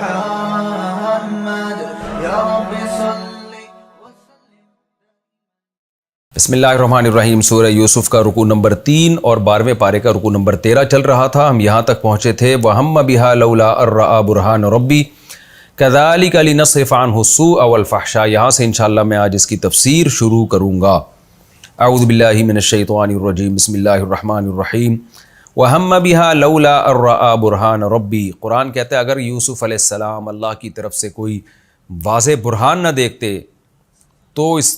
محمد یا رب صلی بسم اللہ الرحمن الرحیم۔ سورہ یوسف کا رکوع نمبر 3 اور 12ویں پارے کا رکوع نمبر 13 چل رہا تھا۔ ہم یہاں تک پہنچے تھے وَهَمَّ بِهَا لَوْلَا أَن رَأَىٰ بُرْهَانَ رَبِّهِ كَذَٰلِكَ لِنَصْرِفَ عَنْهُ السُّوءَ وَالْفَحْشَاءَ۔ یہاں سے انشاءاللہ میں آج اس کی تفسیر شروع کروں گا۔ اعوذ باللہ من الشیطان الرجیم، بسم اللہ الرحمن الرحیم۔ وَهَمَّ بِهَا لَوْلَا أَن رَأَىٰ بُرْهَانَ رَبِّهِ۔ قرآن کہتا ہے اگر یوسف علیہ السلام اللہ کی طرف سے کوئی واضح برہان نہ دیکھتے تو اس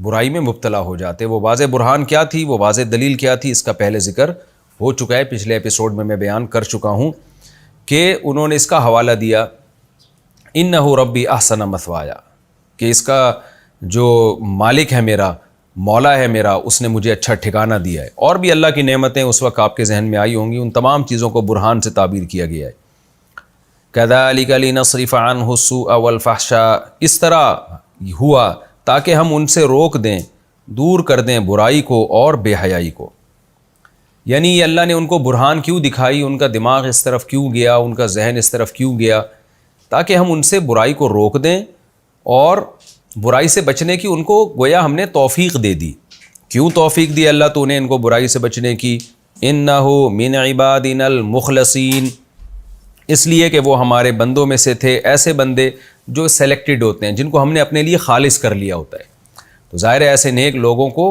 برائی میں مبتلا ہو جاتے۔ وہ واضح برہان کیا تھی، وہ واضح دلیل کیا تھی، اس کا پہلے ذکر ہو چکا ہے، پچھلے ایپیسوڈ میں بیان کر چکا ہوں کہ انہوں نے اس کا حوالہ دیا انہ ربی احسن مثوایا، کہ اس کا جو مالک ہے میرا، مولا ہے میرا، اس نے مجھے اچھا ٹھکانہ دیا ہے۔ اور بھی اللہ کی نعمتیں اس وقت آپ کے ذہن میں آئی ہوں گی، ان تمام چیزوں کو برہان سے تعبیر کیا گیا ہے۔ کذالک لنصرف عنہ السوء والفحشاء، اس طرح ہوا تاکہ ہم ان سے روک دیں، دور کر دیں برائی کو اور بے حیائی کو۔ یعنی یہ اللہ نے ان کو برہان کیوں دکھائی، ان کا دماغ اس طرف کیوں گیا، ان کا ذہن اس طرف کیوں گیا، تاکہ ہم ان سے برائی کو روک دیں اور برائی سے بچنے کی ان کو گویا ہم نے توفیق دے دی۔ کیوں توفیق دی اللہ تو نے ان کو برائی سے بچنے کی؟ انہ من عبادنا المخلصین، اس لیے کہ وہ ہمارے بندوں میں سے تھے، ایسے بندے جو سلیکٹڈ ہوتے ہیں، جن کو ہم نے اپنے لیے خالص کر لیا ہوتا ہے۔ تو ظاہر ہے ایسے نیک لوگوں کو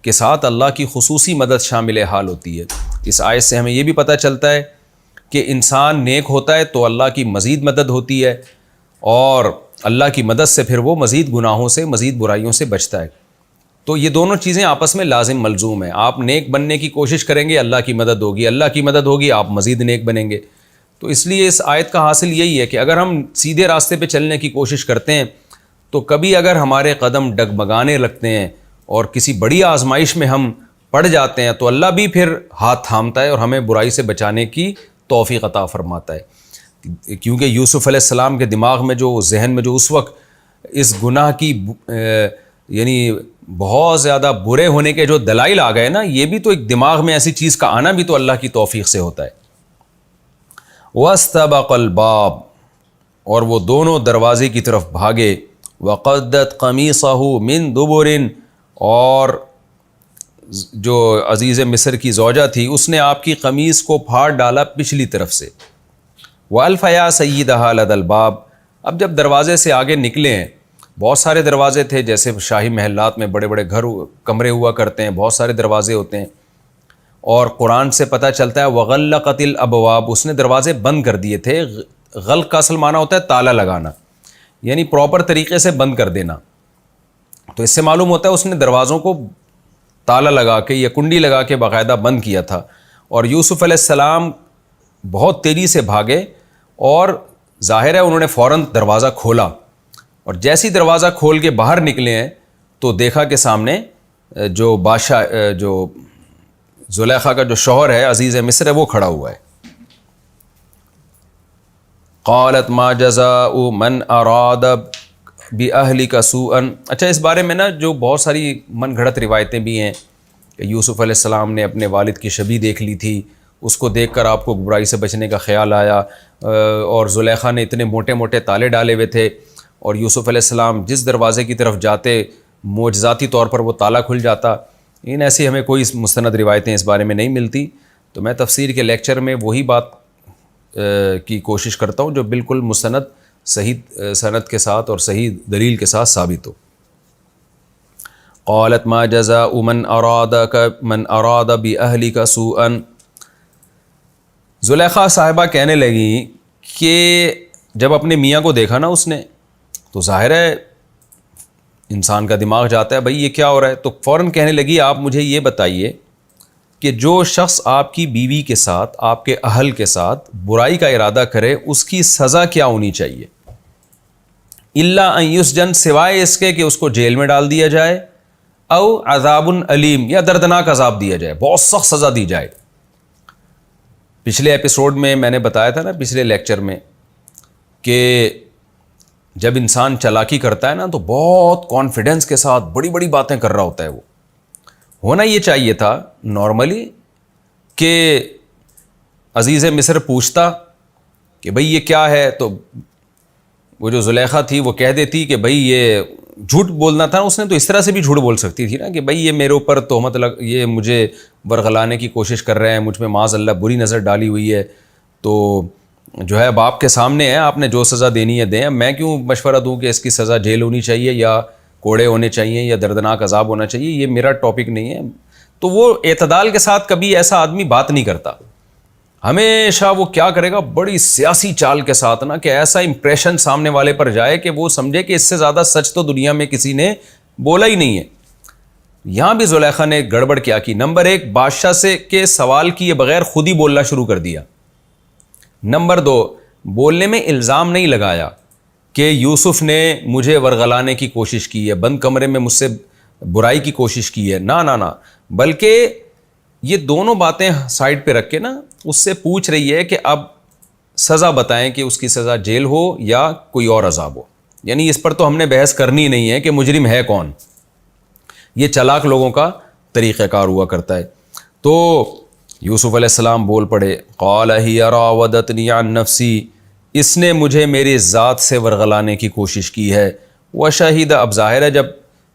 کے ساتھ اللہ کی خصوصی مدد شامل حال ہوتی ہے۔ اس آیت سے ہمیں یہ بھی پتہ چلتا ہے کہ انسان نیک ہوتا ہے تو اللہ کی مزید مدد ہوتی ہے، اور اللہ کی مدد سے پھر وہ مزید گناہوں سے، مزید برائیوں سے بچتا ہے۔ تو یہ دونوں چیزیں آپس میں لازم ملزوم ہیں۔ آپ نیک بننے کی کوشش کریں گے، اللہ کی مدد ہوگی، اللہ کی مدد ہوگی، آپ مزید نیک بنیں گے۔ تو اس لیے اس آیت کا حاصل یہی ہے کہ اگر ہم سیدھے راستے پہ چلنے کی کوشش کرتے ہیں تو کبھی اگر ہمارے قدم ڈگمگانے لگتے ہیں اور کسی بڑی آزمائش میں ہم پڑ جاتے ہیں تو اللہ بھی پھر ہاتھ تھامتا ہے اور ہمیں برائی سے بچانے کی توفیق عطا فرماتا ہے۔ کیونکہ یوسف علیہ السلام کے دماغ میں جو، ذہن میں جو اس وقت اس گناہ کی یعنی بہت زیادہ برے ہونے کے جو دلائل آ گئے نا، یہ بھی تو ایک دماغ میں ایسی چیز کا آنا بھی تو اللہ کی توفیق سے ہوتا ہے۔ وَاسْتَبَقَ الْبَابَ، اور وہ دونوں دروازے کی طرف بھاگے۔ وَقَدَّتْ قَمِيصَهُ مِن دُبُرٍ، اور جو عزیز مصر کی زوجہ تھی اس نے آپ کی قمیص کو پھاڑ ڈالا پچھلی طرف سے۔ وَأَلْفَ يَا سَيِّدَهَا لَدَى الْبَابِ، اب جب دروازے سے آگے نکلے ہیں، بہت سارے دروازے تھے، جیسے شاہی محلات میں بڑے بڑے گھر کمرے ہوا کرتے ہیں، بہت سارے دروازے ہوتے ہیں، اور قرآن سے پتہ چلتا ہے وغلقت الابواب، اس نے دروازے بند کر دیے تھے۔ غلق کا اصل معنی ہوتا ہے تالا لگانا، یعنی پراپر طریقے سے بند کر دینا۔ تو اس سے معلوم ہوتا ہے اس نے دروازوں کو تالا لگا کے یا کنڈی لگا کے باقاعدہ بند کیا تھا۔ اور یوسف علیہ السلام بہت تیزی سے بھاگے، اور ظاہر ہے انہوں نے فوراً دروازہ کھولا، اور جیسی دروازہ کھول کے باہر نکلے ہیں تو دیکھا کہ سامنے جو بادشاہ، جو زلیخا کا جو شوہر ہے، عزیز مصر ہے، وہ کھڑا ہوا ہے۔ قالت ما جزاء من اراد باہلک سوءا، اچھا اس بارے میں نا جو بہت ساری من گھڑت روایتیں بھی ہیں کہ یوسف علیہ السلام نے اپنے والد کی شبیہ دیکھ لی تھی، اس کو دیکھ کر آپ کو برائی سے بچنے کا خیال آیا، اور زلیخا نے اتنے موٹے موٹے تالے ڈالے ہوئے تھے، اور یوسف علیہ السلام جس دروازے کی طرف جاتے معجزاتی طور پر وہ تالا کھل جاتا۔ ان ایسی ہمیں کوئی مستند روایتیں اس بارے میں نہیں ملتی، تو میں تفسیر کے لیکچر میں وہی بات کی کوشش کرتا ہوں جو بالکل مستند، صحیح سند کے ساتھ اور صحیح دلیل کے ساتھ ثابت ہو۔ قالت ما جزاء من اراد باہلک سوءا، زلیخا صاحبہ کہنے لگی کہ جب اپنے میاں کو دیکھا نا اس نے، تو ظاہر ہے انسان کا دماغ جاتا ہے بھائی یہ کیا ہو رہا ہے، تو فوراً کہنے لگی آپ مجھے یہ بتائیے کہ جو شخص آپ کی بیوی کے ساتھ، آپ کے اہل کے ساتھ برائی کا ارادہ کرے اس کی سزا کیا ہونی چاہیے؟ الا ان یسجن، سوائے اس کے کہ اس کو جیل میں ڈال دیا جائے، او عذاب علیم، یا دردناک عذاب دیا جائے، بہت سخت سزا دی جائے۔ پچھلے ایپیسوڈ میں میں نے بتایا تھا نا، پچھلے لیکچر میں، کہ جب انسان چالاکی کرتا ہے نا تو بہت کانفیڈنس کے ساتھ بڑی بڑی باتیں کر رہا ہوتا ہے۔ وہ ہونا یہ چاہیے تھا نارملی کہ عزیز مصر پوچھتا کہ بھئی یہ کیا ہے، تو وہ جو زلیخا تھی وہ کہہ دیتی کہ بھئی یہ جھوٹ بولنا تھا، اس نے تو اس طرح سے بھی جھوٹ بول سکتی تھی نا کہ بھئی یہ میرے اوپر تہمت یہ مجھے ورغلانے کی کوشش کر رہے ہیں، مجھ میں معاذ اللہ بری نظر ڈالی ہوئی ہے، تو جو ہے اب آپ کے سامنے ہے، آپ نے جو سزا دینی ہے دیں، میں کیوں مشورہ دوں کہ اس کی سزا جیل ہونی چاہیے یا کوڑے ہونے چاہیے یا دردناک عذاب ہونا چاہیے، یہ میرا ٹاپک نہیں ہے۔ تو وہ اعتدال کے ساتھ کبھی ایسا آدمی بات نہیں کرتا، ہمیشہ وہ کیا کرے گا، بڑی سیاسی چال کے ساتھ نا کہ ایسا امپریشن سامنے والے پر جائے کہ وہ سمجھے کہ اس سے زیادہ سچ تو دنیا میں کسی نے بولا ہی نہیں ہے۔ یہاں بھی زلیخا نے گڑبڑ کیا کی، نمبر ایک، بادشاہ سے کے سوال کیے بغیر خود ہی بولنا شروع کر دیا۔ نمبر دو، بولنے میں الزام نہیں لگایا کہ یوسف نے مجھے ورغلانے کی کوشش کی ہے، بند کمرے میں مجھ سے برائی کی کوشش کی ہے، نہ بلکہ یہ دونوں باتیں سائڈ پہ رکھ کے نا اس سے پوچھ رہی ہے کہ اب سزا بتائیں کہ اس کی سزا جیل ہو یا کوئی اور عذاب ہو، یعنی اس پر تو ہم نے بحث کرنی نہیں ہے کہ مجرم ہے کون، یہ چلاک لوگوں کا طریقہ کار ہوا کرتا ہے۔ تو یوسف علیہ السلام بول پڑے، قال ہی راودتنی عن نفسی، اس نے مجھے میری ذات سے ورغلانے کی کوشش کی ہے، وشہد، اب ظاہر ہے جب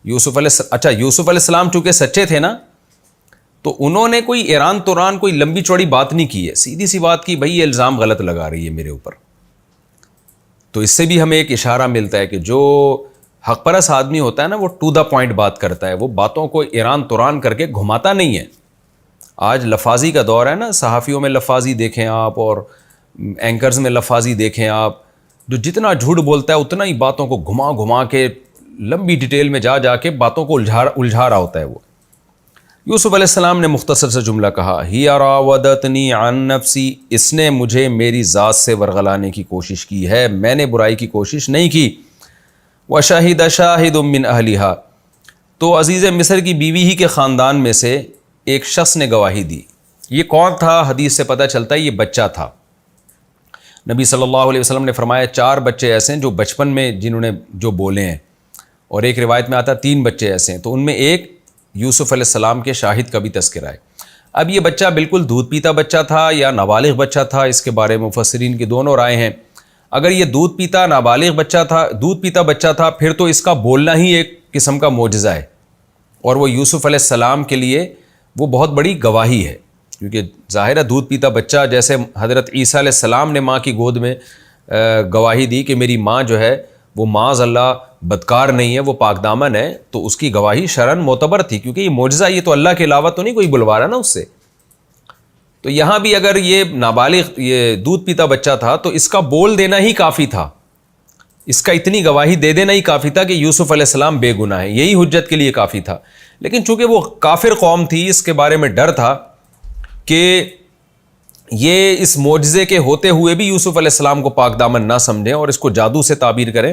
یوسف علیہ السلام چونکہ سچے تھے نا تو انہوں نے کوئی ایران توران کوئی لمبی چوڑی بات نہیں کی ہے، سیدھی سی بات کی، بھئی یہ الزام غلط لگا رہی ہے میرے اوپر۔ تو اس سے بھی ہمیں ایک اشارہ ملتا ہے کہ جو حق پرست آدمی ہوتا ہے نا وہ ٹو دا پوائنٹ بات کرتا ہے، وہ باتوں کو ایران توران کر کے گھماتا نہیں ہے۔ آج لفاظی کا دور ہے نا، صحافیوں میں لفاظی دیکھیں آپ اور اینکرز میں لفاظی دیکھیں آپ، جو جتنا جھوٹ بولتا ہے اتنا ہی باتوں کو گھما کے لمبی ڈیٹیل میں جا کے باتوں کو الجھا رہا ہوتا ہے وہ۔ یوسف علیہ السلام نے مختصر سے جملہ کہا، ہی راودتنی عن نفسی، اس نے مجھے میری ذات سے ورغلانے کی کوشش کی ہے، میں نے برائی کی کوشش نہیں کی۔ وشہد شاہد من اہلہا، تو عزیز مصر کی بیوی ہی کے خاندان میں سے ایک شخص نے گواہی دی۔ یہ کون تھا؟ حدیث سے پتہ چلتا ہے یہ بچہ تھا۔ نبی صلی اللہ علیہ وسلم نے فرمایا 4 بچے ایسے ہیں جو بچپن میں جنہوں نے جو بولے ہیں، اور ایک روایت میں آتا 3 بچے ایسے ہیں، تو ان میں ایک یوسف علیہ السلام کے شاہد کا بھی تذکرہ ہے۔ اب یہ بچہ بالکل دودھ پیتا بچہ تھا یا نابالغ بچہ تھا، اس کے بارے میں مفسرین کی دونوں رائے ہیں۔ اگر یہ دودھ پیتا نابالغ بچہ تھا، دودھ پیتا بچہ تھا، پھر تو اس کا بولنا ہی ایک قسم کا معجزہ ہے، اور وہ یوسف علیہ السلام کے لیے وہ بہت بڑی گواہی ہے، کیونکہ ظاہر ہے دودھ پیتا بچہ، جیسے حضرت عیسیٰ علیہ السلام نے ماں کی گود میں گواہی دی کہ میری ماں جو ہے وہ معاذ اللہ بدکار نہیں ہے، وہ پاک دامن ہے، تو اس کی گواہی شرعاً معتبر تھی، کیونکہ یہ معجزہ، یہ تو اللہ کے علاوہ تو نہیں کوئی بلوا رہا نا اس سے۔ تو یہاں بھی اگر یہ نابالغ یہ دودھ پیتا بچہ تھا تو اس کا بول دینا ہی کافی تھا، اس کا اتنی گواہی دے دینا ہی کافی تھا کہ یوسف علیہ السلام بے گناہ ہے، یہی حجت کے لیے کافی تھا۔ لیکن چونکہ وہ کافر قوم تھی، اس کے بارے میں ڈر تھا کہ یہ اس معجزے کے ہوتے ہوئے بھی یوسف علیہ السلام کو پاک دامن نہ سمجھیں اور اس کو جادو سے تعبیر کریں،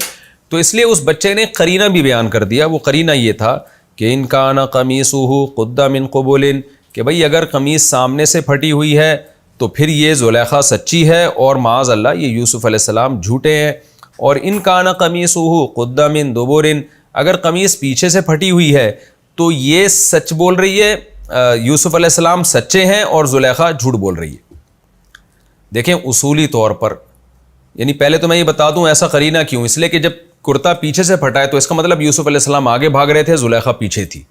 تو اس لیے اس بچے نے قرینہ بھی بیان کر دیا۔ وہ قرینہ یہ تھا کہ ان کان قمیصہ قد من قبل، کہ بھئی اگر قمیص سامنے سے پھٹی ہوئی ہے تو پھر یہ زلیخا سچی ہے اور معاذ اللہ یہ یوسف علیہ السلام جھوٹے ہیں، اور ان کان قمیصہ قد من دبر، اگر قمیص پیچھے سے پھٹی ہوئی ہے تو یہ سچ بول رہی ہے، یوسف علیہ السلام سچے ہیں اور زلیخا جھوٹ بول رہی ہے۔ دیکھیں اصولی طور پر، یعنی پہلے تو میں یہ بتا دوں ایسا قرینہ کیوں، اس لیے کہ جب کرتا پیچھے سے پھٹا ہے تو اس کا مطلب یوسف علیہ السلام آگے بھاگ رہے تھے، زلیخا پیچھے تھی،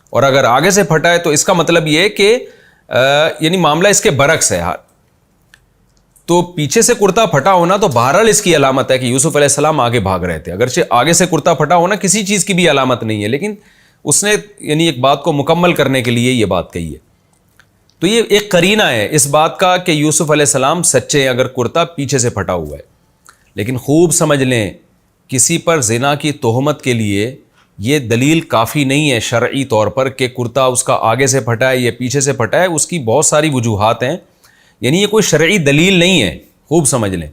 اور اگر آگے سے پھٹا ہے تو اس کا مطلب یہ کہ یعنی معاملہ اس کے برعکس ہے۔ تو پیچھے سے کرتا پھٹا ہونا تو بہرحال اس کی علامت ہے کہ یوسف علیہ السلام آگے بھاگ رہے تھے، اگرچہ آگے سے کرتا پھٹا ہونا کسی چیز کی بھی علامت نہیں ہے، لیکن اس نے یعنی ایک بات کو مکمل کرنے کے لیے یہ بات کہی ہے۔ تو یہ ایک قرینہ ہے اس بات کا کہ یوسف علیہ السلام سچے ہیں اگر کرتا پیچھے سے پھٹا ہوا ہے۔ لیکن خوب سمجھ لیں، کسی پر زنا کی تہمت کے لیے یہ دلیل کافی نہیں ہے شرعی طور پر کہ کرتا اس کا آگے سے پھٹا ہے یا پیچھے سے پھٹا ہے، اس کی بہت ساری وجوہات ہیں، یعنی یہ کوئی شرعی دلیل نہیں ہے، خوب سمجھ لیں۔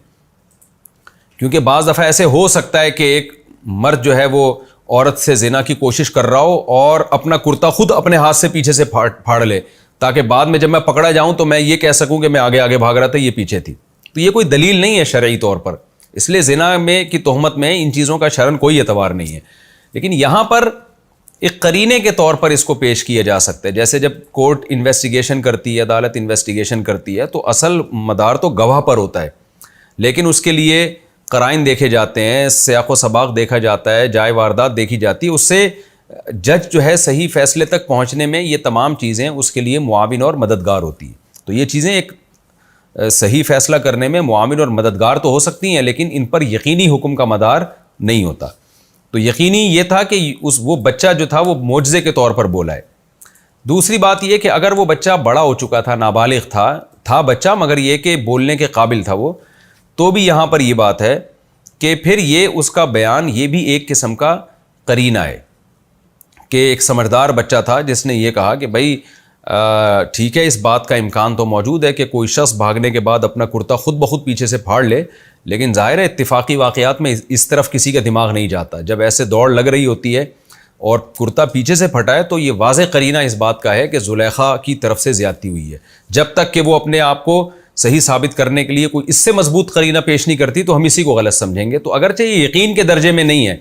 کیونکہ بعض دفعہ ایسے ہو سکتا ہے کہ ایک مرد جو ہے وہ عورت سے زنا کی کوشش کر رہا ہو اور اپنا کرتا خود اپنے ہاتھ سے پیچھے سے پھاڑ لے، تاکہ بعد میں جب میں پکڑا جاؤں تو میں یہ کہہ سکوں کہ میں آگے آگے بھاگ رہا تھا، یہ پیچھے تھی۔ تو یہ کوئی دلیل نہیں ہے شرعی طور پر، اس لیے زنا میں کی تہمت میں ان چیزوں کا شرعاً کوئی اعتبار نہیں ہے۔ لیکن یہاں پر ایک قرینے کے طور پر اس کو پیش کیا جا سکتا ہے، جیسے جب کورٹ انویسٹیگیشن کرتی ہے، عدالت انویسٹیگیشن کرتی ہے، تو اصل مدار تو گواہ پر ہوتا ہے، لیکن اس کے لیے قرائن دیکھے جاتے ہیں, سیاق و سباق دیکھا جاتا ہے, جائے واردات دیکھی جاتی ہے, اس سے جج جو ہے صحیح فیصلے تک پہنچنے میں یہ تمام چیزیں اس کے لیے معاون اور مددگار ہوتی ہیں. تو یہ چیزیں ایک صحیح فیصلہ کرنے میں معاون اور مددگار تو ہو سکتی ہیں, لیکن ان پر یقینی حکم کا مدار نہیں ہوتا. تو یقینی یہ تھا کہ وہ بچہ جو تھا وہ معجزے کے طور پر بولا ہے. دوسری بات یہ کہ اگر وہ بچہ بڑا ہو چکا تھا, نابالغ تھا بچہ, مگر یہ کہ بولنے کے قابل تھا وہ, تو بھی یہاں پر یہ بات ہے کہ پھر یہ اس کا بیان یہ بھی ایک قسم کا قرینہ ہے کہ ایک سمجھدار بچہ تھا جس نے یہ کہا کہ بھائی ٹھیک ہے, اس بات کا امکان تو موجود ہے کہ کوئی شخص بھاگنے کے بعد اپنا کرتا خود بخود پیچھے سے پھاڑ لے, لیکن ظاہر ہے اتفاقی واقعات میں اس طرف کسی کا دماغ نہیں جاتا. جب ایسے دوڑ لگ رہی ہوتی ہے اور کرتا پیچھے سے پھٹا ہے تو یہ واضح قرینہ اس بات کا ہے کہ زلیخا کی طرف سے زیادتی ہوئی ہے. جب تک کہ وہ اپنے آپ کو صحیح ثابت کرنے کے لیے کوئی اس سے مضبوط قرینہ پیش نہیں کرتی تو ہم اسی کو غلط سمجھیں گے. تو اگرچہ یہ یقین کے درجے میں نہیں ہے,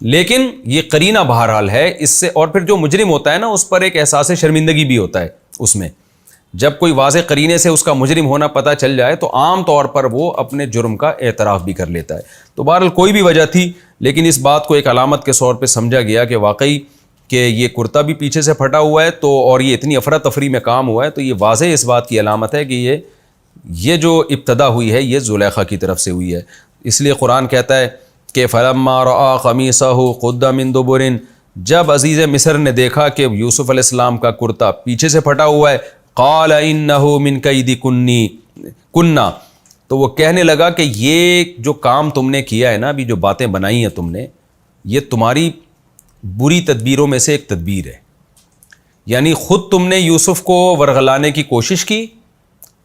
لیکن یہ قرینہ بہرحال ہے اس سے. اور پھر جو مجرم ہوتا ہے نا, اس پر ایک احساس شرمندگی بھی ہوتا ہے اس میں. جب کوئی واضح قرینے سے اس کا مجرم ہونا پتہ چل جائے تو عام طور پر وہ اپنے جرم کا اعتراف بھی کر لیتا ہے. تو بہرحال کوئی بھی وجہ تھی, لیکن اس بات کو ایک علامت کے طور پہ سمجھا گیا کہ واقعی کہ یہ کرتا بھی پیچھے سے پھٹا ہوا ہے تو, اور یہ اتنی افراتفری میں کام ہوا ہے, تو یہ واضح اس بات کی علامت ہے کہ یہ جو ابتدا ہوئی ہے یہ زلیخا کی طرف سے ہوئی ہے. اس لیے قرآن کہتا ہے کہ فلما رأى قمیصہ قد من دبر, جب عزیز مصر نے دیکھا کہ یوسف علیہ السلام کا کرتا پیچھے سے پھٹا ہوا ہے, قال انہ من کید کننا, تو وہ کہنے لگا کہ یہ جو کام تم نے کیا ہے نا, ابھی جو باتیں بنائی ہیں تم نے, یہ تمہاری بری تدبیروں میں سے ایک تدبیر ہے. یعنی خود تم نے یوسف کو ورغلانے کی کوشش کی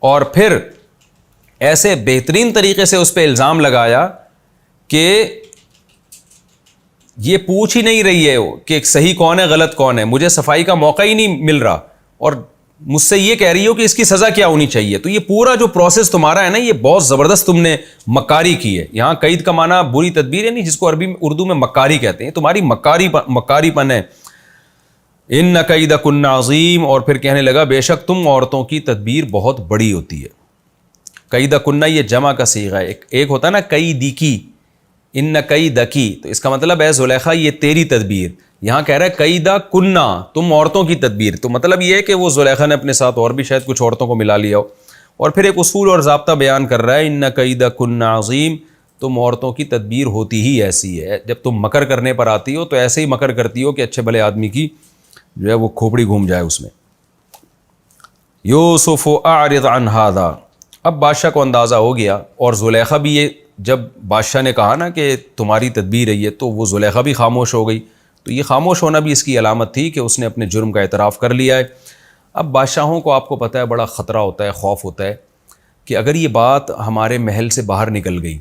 اور پھر ایسے بہترین طریقے سے اس پہ الزام لگایا کہ یہ پوچھ ہی نہیں رہی ہے کہ صحیح کون ہے غلط کون ہے, مجھے صفائی کا موقع ہی نہیں مل رہا, اور مجھ سے یہ کہہ رہی ہو کہ اس کی سزا کیا ہونی چاہیے. تو یہ پورا جو پروسیس تمہارا ہے نا, یہ بہت زبردست تم نے مکاری کی ہے. یہاں قید کا معنی بری تدبیر ہے نہیں, جس کو اردو میں مکاری کہتے ہیں, تمہاری مکاری پن ہے. ان کید کن عظیم, اور پھر کہنے لگا بے شک تم عورتوں کی تدبیر بہت بڑی ہوتی ہے. قید کنہ یہ جمع کا صیغہ ہے, ایک ہوتا ہے نا قیدی کی, ان قیدکی, تو اس کا مطلب ہے زلیخا یہ تیری تدبیر. یہاں کہہ رہا ہے قیدہ کنہ, تم عورتوں کی تدبیر. تو مطلب یہ ہے کہ وہ زلیخا نے اپنے ساتھ اور بھی شاید کچھ عورتوں کو ملا لیا ہو. اور پھر ایک اصول اور ضابطہ بیان کر رہا ہے, ان قید کنہ عظیم, تم عورتوں کی تدبیر ہوتی ہی ایسی ہے. جب تم مکر کرنے پر آتی ہو تو ایسے ہی مکر کرتی ہو کہ اچھے بھلے آدمی کی جو ہے وہ کھوپڑی گھوم جائے اس میں. یوسف اعرض عن ھذا, اب بادشاہ کو اندازہ ہو گیا, اور زلیخا بھی, یہ جب بادشاہ نے کہا نا کہ تمہاری تدبیر ہے یہ, تو وہ زلیخا بھی خاموش ہو گئی. تو یہ خاموش ہونا بھی اس کی علامت تھی کہ اس نے اپنے جرم کا اعتراف کر لیا ہے. اب بادشاہوں کو آپ کو پتہ ہے بڑا خطرہ ہوتا ہے, خوف ہوتا ہے کہ اگر یہ بات ہمارے محل سے باہر نکل گئی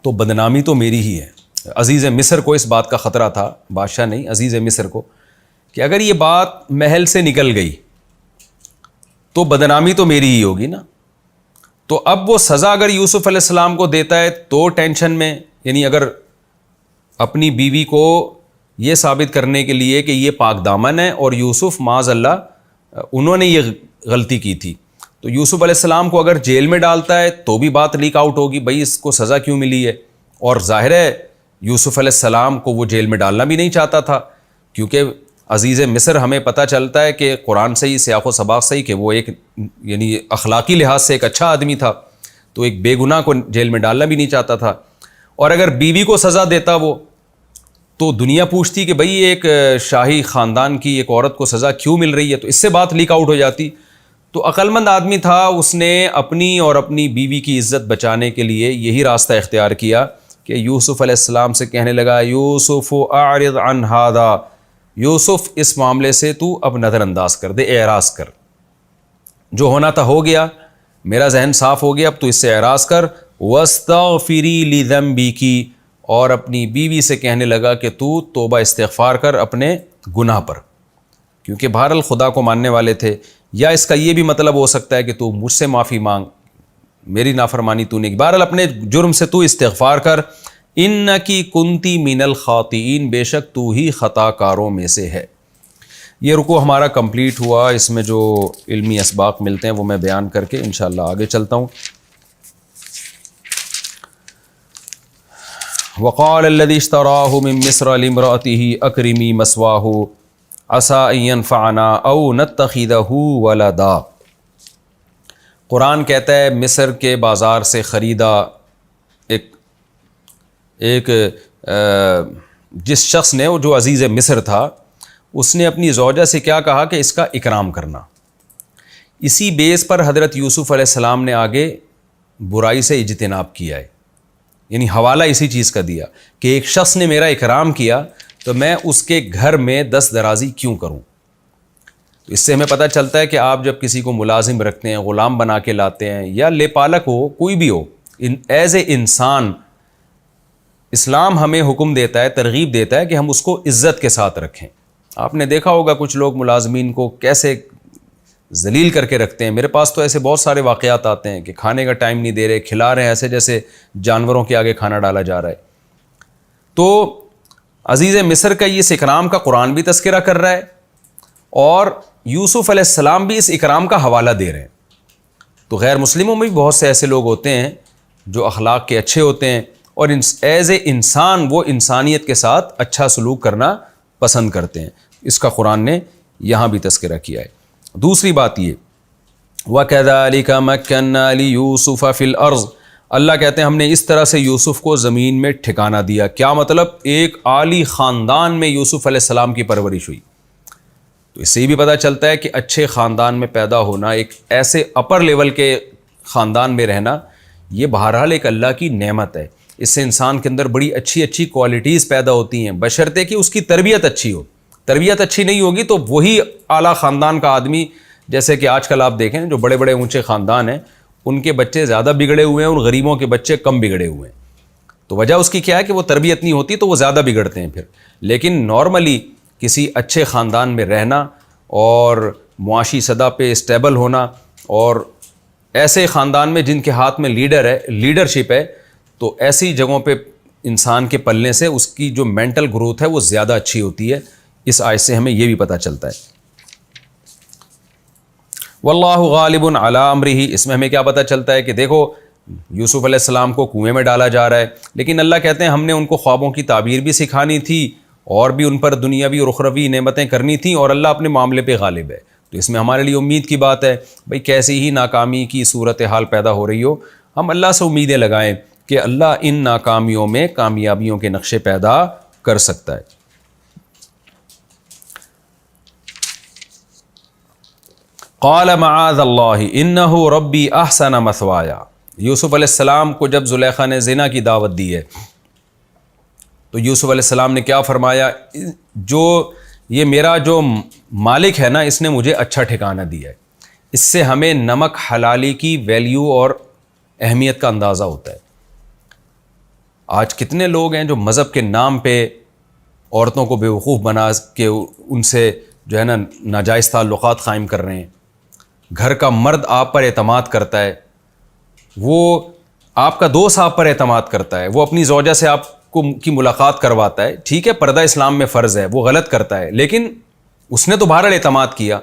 تو بدنامی تو میری ہی ہے. عزیز مصر کو اس بات کا خطرہ تھا, بادشاہ نہیں, عزیز مصر کو, کہ اگر یہ بات محل سے نکل گئی تو بدنامی تو میری ہی ہوگی نا. تو اب وہ سزا اگر یوسف علیہ السلام کو دیتا ہے تو ٹینشن میں, یعنی اگر اپنی بیوی کو یہ ثابت کرنے کے لیے کہ یہ پاک دامن ہے اور یوسف معاذ اللہ انہوں نے یہ غلطی کی تھی, تو یوسف علیہ السلام کو اگر جیل میں ڈالتا ہے تو بھی بات لیک آؤٹ ہوگی, بھائی اس کو سزا کیوں ملی ہے. اور ظاہر ہے یوسف علیہ السلام کو وہ جیل میں ڈالنا بھی نہیں چاہتا تھا, کیونکہ عزیز مصر ہمیں پتہ چلتا ہے کہ قرآن سے ہی, سیاق و سباق سے ہی, کہ وہ ایک یعنی اخلاقی لحاظ سے ایک اچھا آدمی تھا, تو ایک بے گناہ کو جیل میں ڈالنا بھی نہیں چاہتا تھا. اور اگر بیوی کو سزا دیتا وہ, تو دنیا پوچھتی کہ بھئی ایک شاہی خاندان کی ایک عورت کو سزا کیوں مل رہی ہے, تو اس سے بات لیک آؤٹ ہو جاتی. تو عقل مند آدمی تھا, اس نے اپنی اور اپنی بیوی کی عزت بچانے کے لیے یہی راستہ اختیار کیا کہ یوسف علیہ السلام سے کہنے لگا یوسف اعرض عن ھذا, یوسف اس معاملے سے تو اب نظر انداز کر دے, اعراض کر, جو ہونا تھا ہو گیا, میرا ذہن صاف ہو گیا, اب تو اس سے اعراض کر. واستغفری لذنبک, اور اپنی بیوی سے کہنے لگا کہ تو توبہ استغفار کر اپنے گناہ پر, کیونکہ بہرحال خدا کو ماننے والے تھے. یا اس کا یہ بھی مطلب ہو سکتا ہے کہ تو مجھ سے معافی مانگ, میری نافرمانی تو نے کی, بہرحال اپنے جرم سے تو استغفار کر. انکی کنتی من الخاطئین, بے شک تو ہی خطا کاروں میں سے ہے. یہ رکوع ہمارا کمپلیٹ ہوا, اس میں جو علمی اسباق ملتے ہیں وہ میں بیان کر کے انشاءاللہ آگے چلتا ہوں. وقال الذي اشتراه من مصر لامرأته اکرمی مثواہ عسى ان ينفعنا او نتخذه ولدا۔ قرآن کہتا ہے مصر کے بازار سے خریدا ایک جس شخص نے، وہ جو عزیز مصر تھا، اس نے اپنی زوجہ سے کیا کہا کہ اس کا اکرام کرنا۔ اسی بیس پر حضرت یوسف علیہ السلام نے آگے برائی سے اجتناب کیا ہے، یعنی حوالہ اسی چیز کا دیا کہ ایک شخص نے میرا اکرام کیا تو میں اس کے گھر میں دست درازی کیوں کروں۔ تو اس سے ہمیں پتہ چلتا ہے کہ آپ جب کسی کو ملازم رکھتے ہیں، غلام بنا کے لاتے ہیں، یا لے پالک ہو، کوئی بھی ہو، ایز اے انسان اسلام ہمیں حکم دیتا ہے، ترغیب دیتا ہے کہ ہم اس کو عزت کے ساتھ رکھیں۔ آپ نے دیکھا ہوگا کچھ لوگ ملازمین کو کیسے ذلیل کر کے رکھتے ہیں۔ میرے پاس تو ایسے بہت سارے واقعات آتے ہیں کہ کھانے کا ٹائم نہیں دے رہے، کھلا رہے ہیں ایسے جیسے جانوروں کے آگے کھانا ڈالا جا رہا ہے۔ تو عزیز مصر کا اس اکرام کا قرآن بھی تذکرہ کر رہا ہے، اور یوسف علیہ السلام بھی اس اکرام کا حوالہ دے رہے ہیں۔ تو غیر مسلموں میں بھی بہت سے ایسے لوگ ہوتے ہیں جو اخلاق کے اچھے ہوتے ہیں، اور ایز اے انسان وہ انسانیت کے ساتھ اچھا سلوک کرنا پسند کرتے ہیں۔ اس کا قرآن نے یہاں بھی تذکرہ کیا ہے۔ دوسری بات یہ، وَكَذَلِكَ مَكَّنَّا لِيُوسُفَ فِي الْأَرْضِ، اللہ کہتے ہیں ہم نے اس طرح سے یوسف کو زمین میں ٹھکانہ دیا۔ کیا مطلب؟ ایک عالی خاندان میں یوسف علیہ السلام کی پرورش ہوئی۔ تو اس سے یہ بھی پتہ چلتا ہے کہ اچھے خاندان میں پیدا ہونا، ایک ایسے اپر لیول کے خاندان میں رہنا، یہ بہرحال ایک اللہ کی نعمت ہے۔ اس سے انسان کے اندر بڑی اچھی اچھی کوالٹیز پیدا ہوتی ہیں، بشرطے کہ اس کی تربیت اچھی ہو۔ تربیت اچھی نہیں ہوگی تو وہی اعلیٰ خاندان کا آدمی، جیسے کہ آج کل آپ دیکھیں جو بڑے بڑے اونچے خاندان ہیں، ان کے بچے زیادہ بگڑے ہوئے ہیں اور غریبوں کے بچے کم بگڑے ہوئے ہیں۔ تو وجہ اس کی کیا ہے کہ وہ تربیت نہیں ہوتی تو وہ زیادہ بگڑتے ہیں پھر۔ لیکن نارملی کسی اچھے خاندان میں رہنا اور معاشی سطح پہ اسٹیبل ہونا، اور ایسے خاندان میں جن کے ہاتھ میں لیڈرشپ ہے، تو ایسی جگہوں پہ انسان کے پلنے سے اس کی جو مینٹل گروتھ ہے وہ زیادہ اچھی ہوتی ہے۔ اس آیت سے ہمیں یہ بھی پتہ چلتا ہے۔ واللہ غالب علی امرہ، اس میں ہمیں کیا پتہ چلتا ہے کہ دیکھو یوسف علیہ السلام کو کنویں میں ڈالا جا رہا ہے، لیکن اللہ کہتے ہیں ہم نے ان کو خوابوں کی تعبیر بھی سکھانی تھی، اور بھی ان پر دنیاوی اور اخروی نعمتیں کرنی تھیں، اور اللہ اپنے معاملے پہ غالب ہے۔ تو اس میں ہمارے لیے امید کی بات ہے، بھئی کیسی ہی ناکامی کی صورتحال پیدا ہو رہی ہو، ہم اللہ سے امیدیں لگائیں کہ اللہ ان ناکامیوں میں کامیابیوں کے نقشے پیدا کر سکتا ہے۔ قال معاذ اللہ انہ ربی احسن مثوایا، یوسف علیہ السلام کو جب زلیخا نے زنا کی دعوت دی ہے تو یوسف علیہ السلام نے کیا فرمایا؟ جو یہ میرا جو مالک ہے نا، اس نے مجھے اچھا ٹھکانہ دیا ہے۔ اس سے ہمیں نمک حلالی کی ویلیو اور اہمیت کا اندازہ ہوتا ہے۔ آج کتنے لوگ ہیں جو مذہب کے نام پہ عورتوں کو بیوقوف بنا کے ان سے جو ہے نا ناجائز تعلقات قائم کر رہے ہیں۔ گھر کا مرد آپ پر اعتماد کرتا ہے، وہ آپ کا دوست آپ پر اعتماد کرتا ہے، وہ اپنی زوجہ سے آپ کو کی ملاقات کرواتا ہے، ٹھیک ہے پردہ اسلام میں فرض ہے، وہ غلط کرتا ہے، لیکن اس نے تو بہرحال اعتماد کیا۔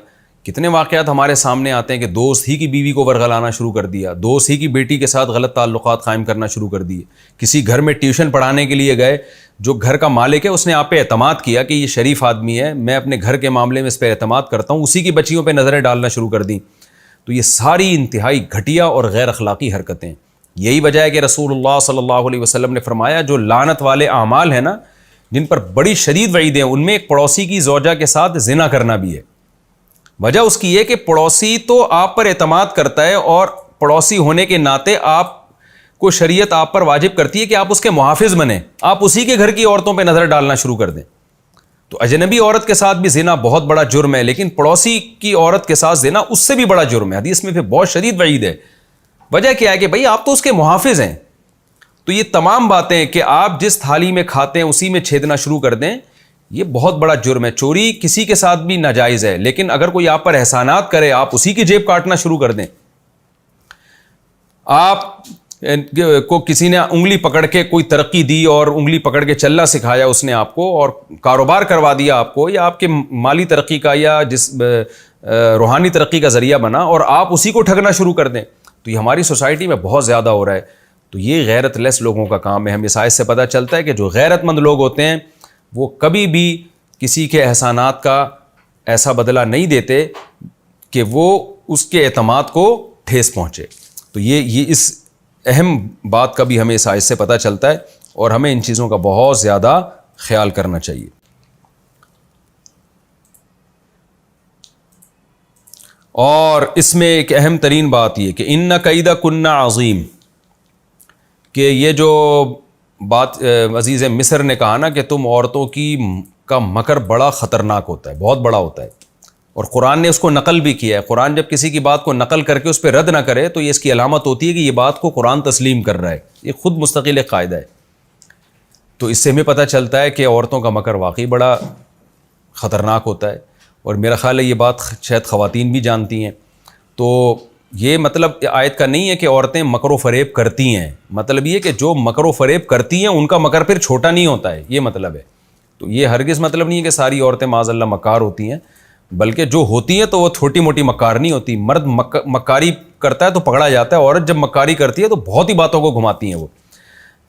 کتنے واقعات ہمارے سامنے آتے ہیں کہ دوست ہی کی بیوی کو ورغلانا شروع کر دیا، دوست ہی کی بیٹی کے ساتھ غلط تعلقات قائم کرنا شروع کر دیے۔ کسی گھر میں ٹیوشن پڑھانے کے لیے گئے، جو گھر کا مالک ہے اس نے آپ پہ اعتماد کیا کہ یہ شریف آدمی ہے، میں اپنے گھر کے معاملے میں اس پہ اعتماد کرتا ہوں، اسی کی بچیوں پہ نظریں ڈالنا شروع کر دیں۔ تو یہ ساری انتہائی گھٹیا اور غیر اخلاقی حرکتیں، یہی وجہ ہے کہ رسول اللہ صلی اللہ علیہ وسلم نے فرمایا جو لعنت والے اعمال ہیں نا، جن پر بڑی شدید وعیدیں ہیں، ان میں ایک پڑوسی کی زوجہ کے ساتھ زنا کرنا بھی ہے۔ وجہ اس کی یہ کہ پڑوسی تو آپ پر اعتماد کرتا ہے، اور پڑوسی ہونے کے ناطے آپ کو شریعت آپ پر واجب کرتی ہے کہ آپ اس کے محافظ بنیں، آپ اسی کے گھر کی عورتوں پہ نظر ڈالنا شروع کر دیں۔ تو اجنبی عورت کے ساتھ بھی زنا بہت بڑا جرم ہے، لیکن پڑوسی کی عورت کے ساتھ زنا اس سے بھی بڑا جرم ہے، حدیث میں پھر بہت شدید وعید ہے۔ وجہ کیا ہے کہ بھائی آپ تو اس کے محافظ ہیں۔ تو یہ تمام باتیں کہ آپ جس تھالی میں کھاتے ہیں اسی میں چھیدنا شروع کر دیں، یہ بہت بڑا جرم ہے۔ چوری کسی کے ساتھ بھی ناجائز ہے، لیکن اگر کوئی آپ پر احسانات کرے آپ اسی کی جیب کاٹنا شروع کر دیں۔ آپ کو کسی نے انگلی پکڑ کے کوئی ترقی دی اور انگلی پکڑ کے چلنا سکھایا اس نے آپ کو، اور کاروبار کروا دیا آپ کو، یا آپ کے مالی ترقی کا یا جس روحانی ترقی کا ذریعہ بنا، اور آپ اسی کو ٹھگنا شروع کر دیں، تو یہ ہماری سوسائٹی میں بہت زیادہ ہو رہا ہے۔ تو یہ غیرت لیس لوگوں کا کام ہے. ہم اس آیت سے پتہ چلتا ہے کہ جو غیرت مند لوگ ہوتے ہیں وہ کبھی بھی کسی کے احسانات کا ایسا بدلہ نہیں دیتے کہ وہ اس کے اعتماد کو ٹھیس پہنچے. تو یہ اس اہم بات کا بھی ہمیں اس آیت سے پتہ چلتا ہے اور ہمیں ان چیزوں کا بہت زیادہ خیال کرنا چاہیے. اور اس میں ایک اہم ترین بات یہ کہ ان کید کن عظیم، کہ یہ جو بات عزیز مصر نے کہا نا کہ تم عورتوں کا مکر بڑا خطرناک ہوتا ہے، بہت بڑا ہوتا ہے، اور قرآن نے اس کو نقل بھی کیا ہے. قرآن جب کسی کی بات کو نقل کر کے اس پہ رد نہ کرے تو یہ اس کی علامت ہوتی ہے کہ یہ بات کو قرآن تسلیم کر رہا ہے. یہ خود مستقل ایک قاعدہ ہے. تو اس سے ہمیں پتہ چلتا ہے کہ عورتوں کا مکر واقعی بڑا خطرناک ہوتا ہے، اور میرا خیال ہے یہ بات شاید خواتین بھی جانتی ہیں. تو یہ مطلب آیت کا نہیں ہے کہ عورتیں مکر و فریب کرتی ہیں، مطلب یہ کہ جو مکر و فریب کرتی ہیں ان کا مکر پھر چھوٹا نہیں ہوتا ہے، یہ مطلب ہے. تو یہ ہرگز مطلب نہیں ہے کہ ساری عورتیں معاذ اللہ مکار ہوتی ہیں، بلکہ جو ہوتی ہیں تو وہ چھوٹی موٹی مکار نہیں ہوتی. مرد مکاری کرتا ہے تو پکڑا جاتا ہے، عورت جب مکاری کرتی ہے تو بہت ہی باتوں کو گھماتی ہیں وہ.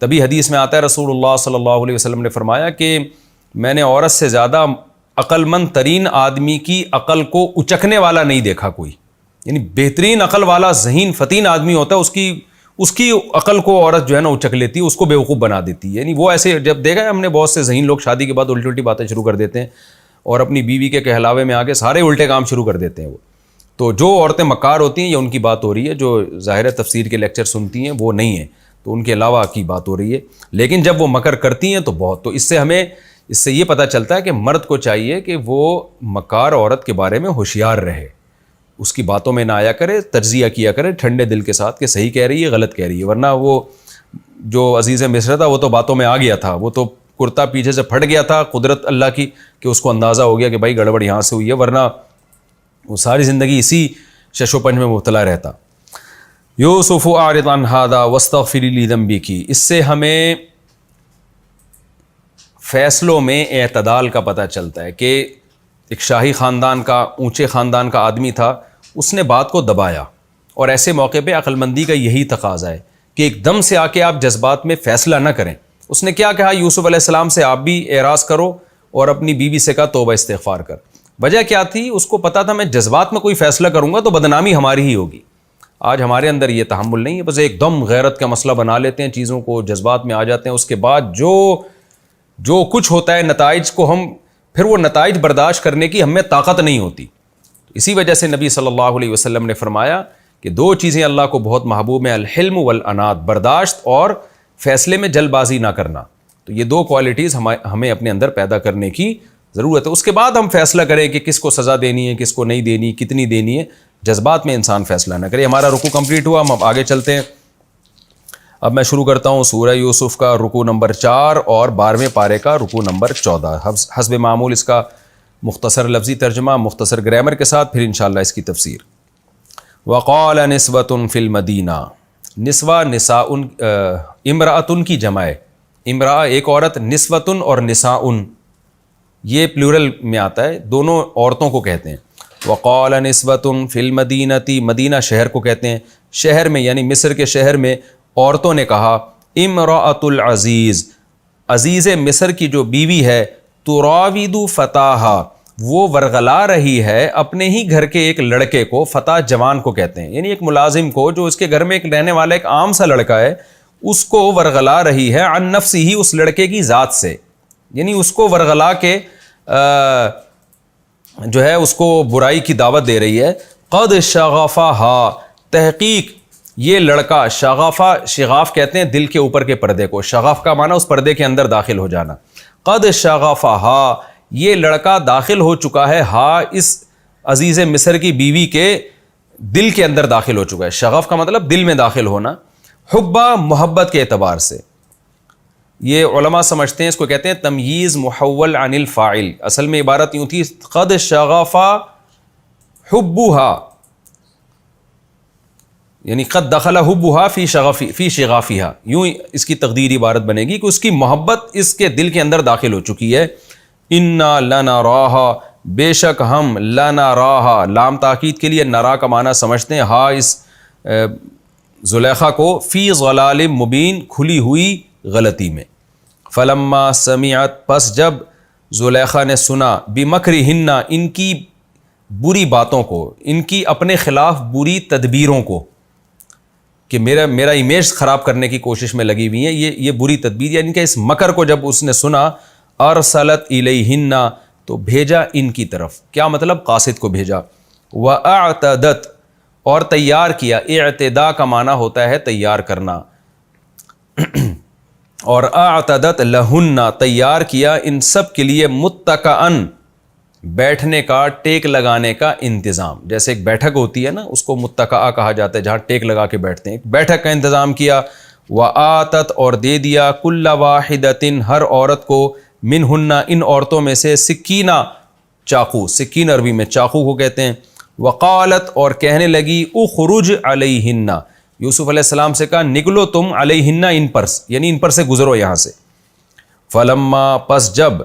تبھی حدیث میں آتا ہے رسول اللہ صلی اللہ علیہ وسلم نے فرمایا کہ میں نے عورت سے زیادہ عقل مند ترین آدمی کی عقل کو اچکنے والا نہیں دیکھا کوئی. یعنی بہترین عقل والا ذہین فتین آدمی ہوتا ہے، اس کی عقل کو عورت جو ہے نا اچک لیتی ہے، اس کو بیوقوف بنا دیتی ہے. یعنی وہ ایسے جب دیکھا ہے ہم نے بہت سے ذہین لوگ شادی کے بعد الٹی الٹی باتیں شروع کر دیتے ہیں اور اپنی بیوی کے کہلاوے میں آ کے سارے الٹے کام شروع کر دیتے ہیں وہ. تو جو عورتیں مکار ہوتی ہیں یہ ان کی بات ہو رہی ہے، جو ظاہر تفسیر کے لیکچر سنتی ہیں وہ نہیں ہیں، تو ان کے علاوہ کی بات ہو رہی ہے. لیکن جب وہ مکر کرتی ہیں تو بہت، تو اس سے یہ پتہ چلتا ہے کہ مرد کو چاہیے کہ وہ مکار عورت کے بارے میں ہوشیار رہے، اس کی باتوں میں نہ آیا کرے، تجزیہ کیا کرے ٹھنڈے دل کے ساتھ کہ صحیح کہہ رہی ہے غلط کہہ رہی ہے. ورنہ وہ جو عزیز مصر تھا وہ تو باتوں میں آ گیا تھا، وہ تو کرتا پیچھے سے پھٹ گیا تھا، قدرت اللہ کی کہ اس کو اندازہ ہو گیا کہ بھائی گڑبڑ یہاں سے ہوئی ہے، ورنہ وہ ساری زندگی اسی شش و پنج میں مبتلا رہتا. یوسف اعرض عن ھذا واستغفری لذنبک، اس سے ہمیں فیصلوں میں اعتدال کا پتہ چلتا ہے کہ ایک شاہی خاندان کا، اونچے خاندان کا آدمی تھا، اس نے بات کو دبایا، اور ایسے موقع پہ عقل مندی کا یہی تقاضا ہے کہ ایک دم سے آ کے آپ جذبات میں فیصلہ نہ کریں. اس نے کیا کہا یوسف علیہ السلام سے، آپ بھی اعراض کرو اور اپنی بیوی سے کہا توبہ استغفار کر. وجہ کیا تھی؟ اس کو پتا تھا میں جذبات میں کوئی فیصلہ کروں گا تو بدنامی ہماری ہی ہوگی. آج ہمارے اندر یہ تحمل نہیں ہے، بس ایک دم غیرت کا مسئلہ بنا لیتے ہیں چیزوں کو، جذبات میں آ جاتے ہیں، اس کے بعد جو کچھ ہوتا ہے نتائج کو پھر وہ نتائج برداشت کرنے کی ہم میں طاقت نہیں ہوتی. اسی وجہ سے نبی صلی اللہ علیہ وسلم نے فرمایا کہ دو چیزیں اللہ کو بہت محبوب ہیں، الحلم والانات، برداشت اور فیصلے میں جلد بازی نہ کرنا. تو یہ دو کوالٹیز ہمیں اپنے اندر پیدا کرنے کی ضرورت ہے. اس کے بعد ہم فیصلہ کریں کہ کس کو سزا دینی ہے، کس کو نہیں دینی، کتنی دینی ہے. جذبات میں انسان فیصلہ نہ کرے. ہمارا رکوع کمپلیٹ ہوا، ہم اب آگے چلتے ہیں. اب میں شروع کرتا ہوں سورہ یوسف کا رکوع نمبر 4 اور 12ویں پارے کا رکوع نمبر 14. حسب معمول اس کا مختصر لفظی ترجمہ مختصر گرامر کے ساتھ، پھر انشاءاللہ اس کی تفسیر. وقال نسوة فی المدینہ، نسوہ نساء، امرأۃ کی جمع ہے، امرأہ ایک عورت، نسوۃ اور نساء یہ پلورل میں آتا ہے، دونوں عورتوں کو کہتے ہیں. وقال نسوة فی المدینہ، مدینہ شہر کو کہتے ہیں، شہر میں یعنی مصر کے شہر میں عورتوں نے کہا، امرأۃ العزیز، عزیز مصر کی جو بیوی ہے، تراود فتاہا، وہ ورغلا رہی ہے اپنے ہی گھر کے ایک لڑکے کو. فتح جوان کو کہتے ہیں، یعنی ایک ملازم کو جو اس کے گھر میں ایک رہنے والا ایک عام سا لڑکا ہے، اس کو ورغلا رہی ہے عن نفسہ، اس لڑکے کی ذات سے، یعنی اس کو ورغلا کے جو ہے اس کو برائی کی دعوت دے رہی ہے. قد شغفہا، تحقیق یہ لڑکا، شغاف کہتے ہیں دل کے اوپر کے پردے کو، شغف کا معنی اس پردے کے اندر داخل ہو جانا. قد شغفہا، یہ لڑکا داخل ہو چکا ہے، اس عزیز مصر کی بیوی کے دل کے اندر داخل ہو چکا ہے. شغف کا مطلب دل میں داخل ہونا، حبا محبت کے اعتبار سے. یہ علماء سمجھتے ہیں اس کو کہتے ہیں تمییز محول عن الفاعل. اصل میں عبارت یوں تھی، قد شغفا حبھا، یعنی قد دخل حبھا فی شغافھا، یوں اس کی تقدیری عبارت بنے گی کہ اس کی محبت اس کے دل کے اندر داخل ہو چکی ہے. انا لنراہا، بے شک ہم، لنراہا لام تاکید کے لیے، نرا کا معنی سمجھتے ہیں، اس زلیخا کو فی ضلال مبین کھلی ہوئی غلطی میں. فلما سمعت پس جب زلیخا نے سنا بمکرہن ان کی بری باتوں کو، ان کی اپنے خلاف بری تدبیروں کو، کہ میرا امیج خراب کرنے کی کوشش میں لگی ہوئی ہیں، یہ بری تدبیر یعنی کہ اس مکر کو جب اس نے سنا ارسلت الیہن تو بھیجا ان کی طرف. کیا مطلب؟ قاصد کو بھیجا. واعتدت اور تیار کیا. اعتداء کا معنی ہوتا ہے تیار کرنا. اور اعتدت لہن تیار کیا ان سب کے لیے متکئن بیٹھنے کا، ٹیک لگانے کا انتظام. جیسے ایک بیٹھک ہوتی ہے نا، اس کو متکئہ کہا جاتا ہے جہاں ٹیک لگا کے بیٹھتے ہیں. ایک بیٹھک کا انتظام کیا. وآتت اور دے دیا کل واحدۃ ہر عورت کو منہن ان عورتوں میں سے سکینہ چاقو. سکین عربی میں چاقو کو کہتے ہیں. وقالت اور کہنے لگی اخرج علیہن. یوسف علیہ السلام سے کہا نکلو تم علیہن ان پر، یعنی ان پر سے گزرو یہاں سے. فلما پس جب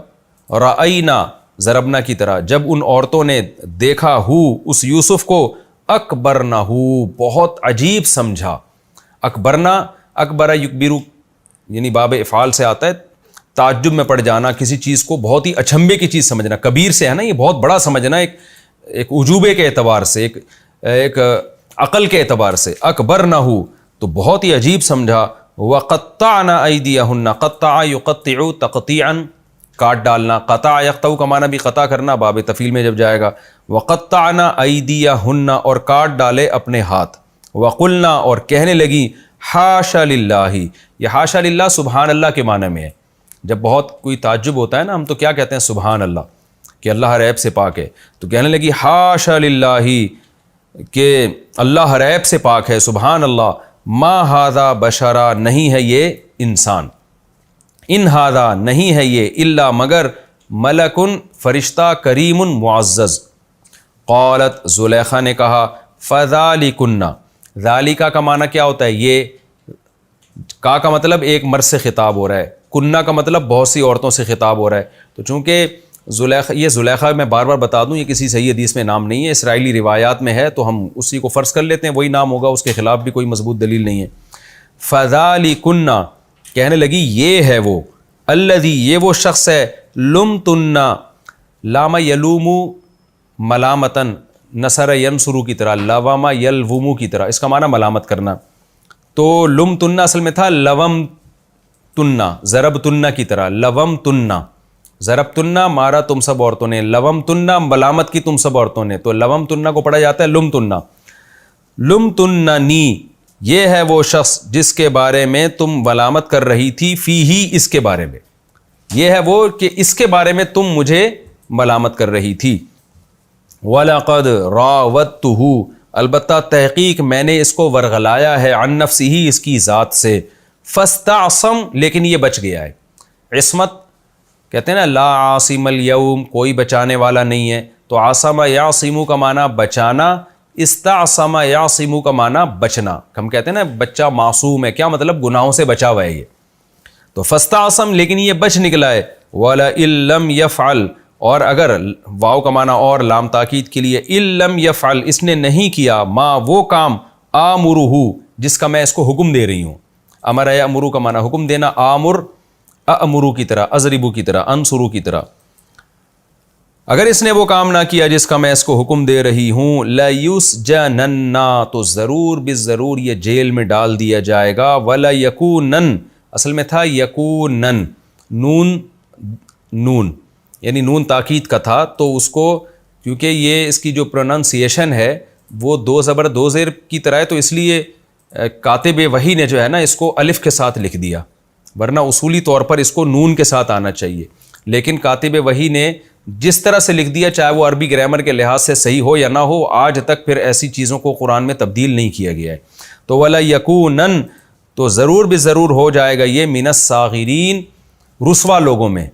رأینا ضربنا کی طرح جب ان عورتوں نے دیکھا اس یوسف کو اکبرنہ بہت عجیب سمجھا. اکبرنا اکبر یکبرو یعنی باب افعال سے آتا ہے تعجب میں پڑ جانا، کسی چیز کو بہت ہی اچنبے کی چیز سمجھنا. کبیر سے ہے نا، یہ بہت بڑا سمجھنا، ایک عجوبے کے اعتبار سے، ایک عقل کے اعتبار سے. اکبرنہ تو بہت ہی عجیب سمجھا. وقطعن ایدیہن قطع یقطع تقطیعا کاٹ ڈالنا. قطع یقطع کا معنی بھی قطع کرنا، باب تفعیل میں جب جائے گا. وقطعن ایدیہن اور کاٹ ڈالے اپنے ہاتھ. وقلنا اور کہنے لگی حاشا للہ. یہ حاشا للہ سبحان اللہ کے معنی میں ہے. جب بہت کوئی تعجب ہوتا ہے نا، ہم تو کیا کہتے ہیں سبحان اللہ، کہ اللہ ہر عیب سے پاک ہے. تو کہنے لگی حاشا للہ کہ اللہ ہر عیب سے پاک ہے، سبحان اللہ. ما ھذا بشرا نہیں ہے یہ انسان، ان ھذا نہیں ہے یہ الا مگر ملکن فرشتہ کریم معزز. قالت زلیخا نے کہا فذالکن. ذالکا کا معنی کیا ہوتا ہے؟ یہ کا مطلب ایک مرد سے خطاب ہو رہا ہے، کنہ کا مطلب بہت سی عورتوں سے خطاب ہو رہا ہے. تو چونکہ زلیخا میں بار بار بتا دوں یہ کسی صحیح حدیث میں نام نہیں ہے، اسرائیلی روایات میں ہے، تو ہم اسی کو فرض کر لیتے ہیں وہی نام ہوگا، اس کے خلاف بھی کوئی مضبوط دلیل نہیں ہے. فذالکن کہنے لگی یہ ہے وہ، الذی یہ وہ شخص ہے، لمتن لام یلوم ملامتن نصر ینصرو کی طرح، لوام یلوم کی طرح، اس کا معنی ملامت کرنا. تو لمتن اصل میں تھا لوم تنہ، ضرب تنہ کی طرح. لوم تنہ ضرب تنہ مارا تم سب عورتوں نے، لوم تنہ ملامت کی تم سب عورتوں نے. تو لوم تنہ کو پڑھا جاتا ہے لم تنہ. لم تننی یہ ہے وہ شخص جس کے بارے میں تم ملامت کر رہی تھی، فی ہی اس کے بارے میں، یہ ہے وہ کہ اس کے بارے میں تم مجھے ملامت کر رہی تھی. وَلَقَدْ رَاوَدتُّهُ البتہ تحقیق میں نے اس کو ورغلایا ہے، عن نفسہ اس کی ذات سے. فاستعصم لیکن یہ بچ گیا ہے. عصمت کہتے ہیں نا، لا عاصم الیوم کوئی بچانے والا نہیں ہے. تو عاصم یعصم کا معنی بچانا، استعصم یعصم کا معنی بچنا. ہم کہتے ہیں نا بچہ معصوم ہے، کیا مطلب؟ گناہوں سے بچا ہوا ہے یہ. تو فاستعصم لیکن یہ بچ نکلا ہے. وَلَئِن لَّمْ يَفْعَلْ اور اگر واو کا معنی اور لام تاکید کے لیے، اِن لَّمْ يَفْعَلْ اس نے نہیں کیا، ما وہ کام، آمرہ جس کا میں اس کو حکم دے رہی ہوں. امر یامرو کا معنی حکم دینا، آمر امرو کی طرح، اضربو کی طرح، انصرو کی طرح. اگر اس نے وہ کام نہ کیا جس کا میں اس کو حکم دے رہی ہوں، لَيُسْجَنَنَّ تو ضرور بالضرور یہ جیل میں ڈال دیا جائے گا. وَلَيَكُونَنَّ اصل میں تھا یکونن، نون یعنی نون تاکید کا تھا. تو اس کو کیونکہ یہ اس کی جو پروننسیشن ہے وہ دو زبر دو زیر کی طرح ہے، تو اس لیے کاتب وحی نے جو ہے نا اس کو الف کے ساتھ لکھ دیا، ورنہ اصولی طور پر اس کو نون کے ساتھ آنا چاہیے. لیکن کاتب وحی نے جس طرح سے لکھ دیا، چاہے وہ عربی گرامر کے لحاظ سے صحیح ہو یا نہ ہو، آج تک پھر ایسی چیزوں کو قرآن میں تبدیل نہیں کیا گیا ہے. تو ولا یکونن تو ضرور بھی ضرور ہو جائے گا یہ من الصاغرین رسوا لوگوں میں.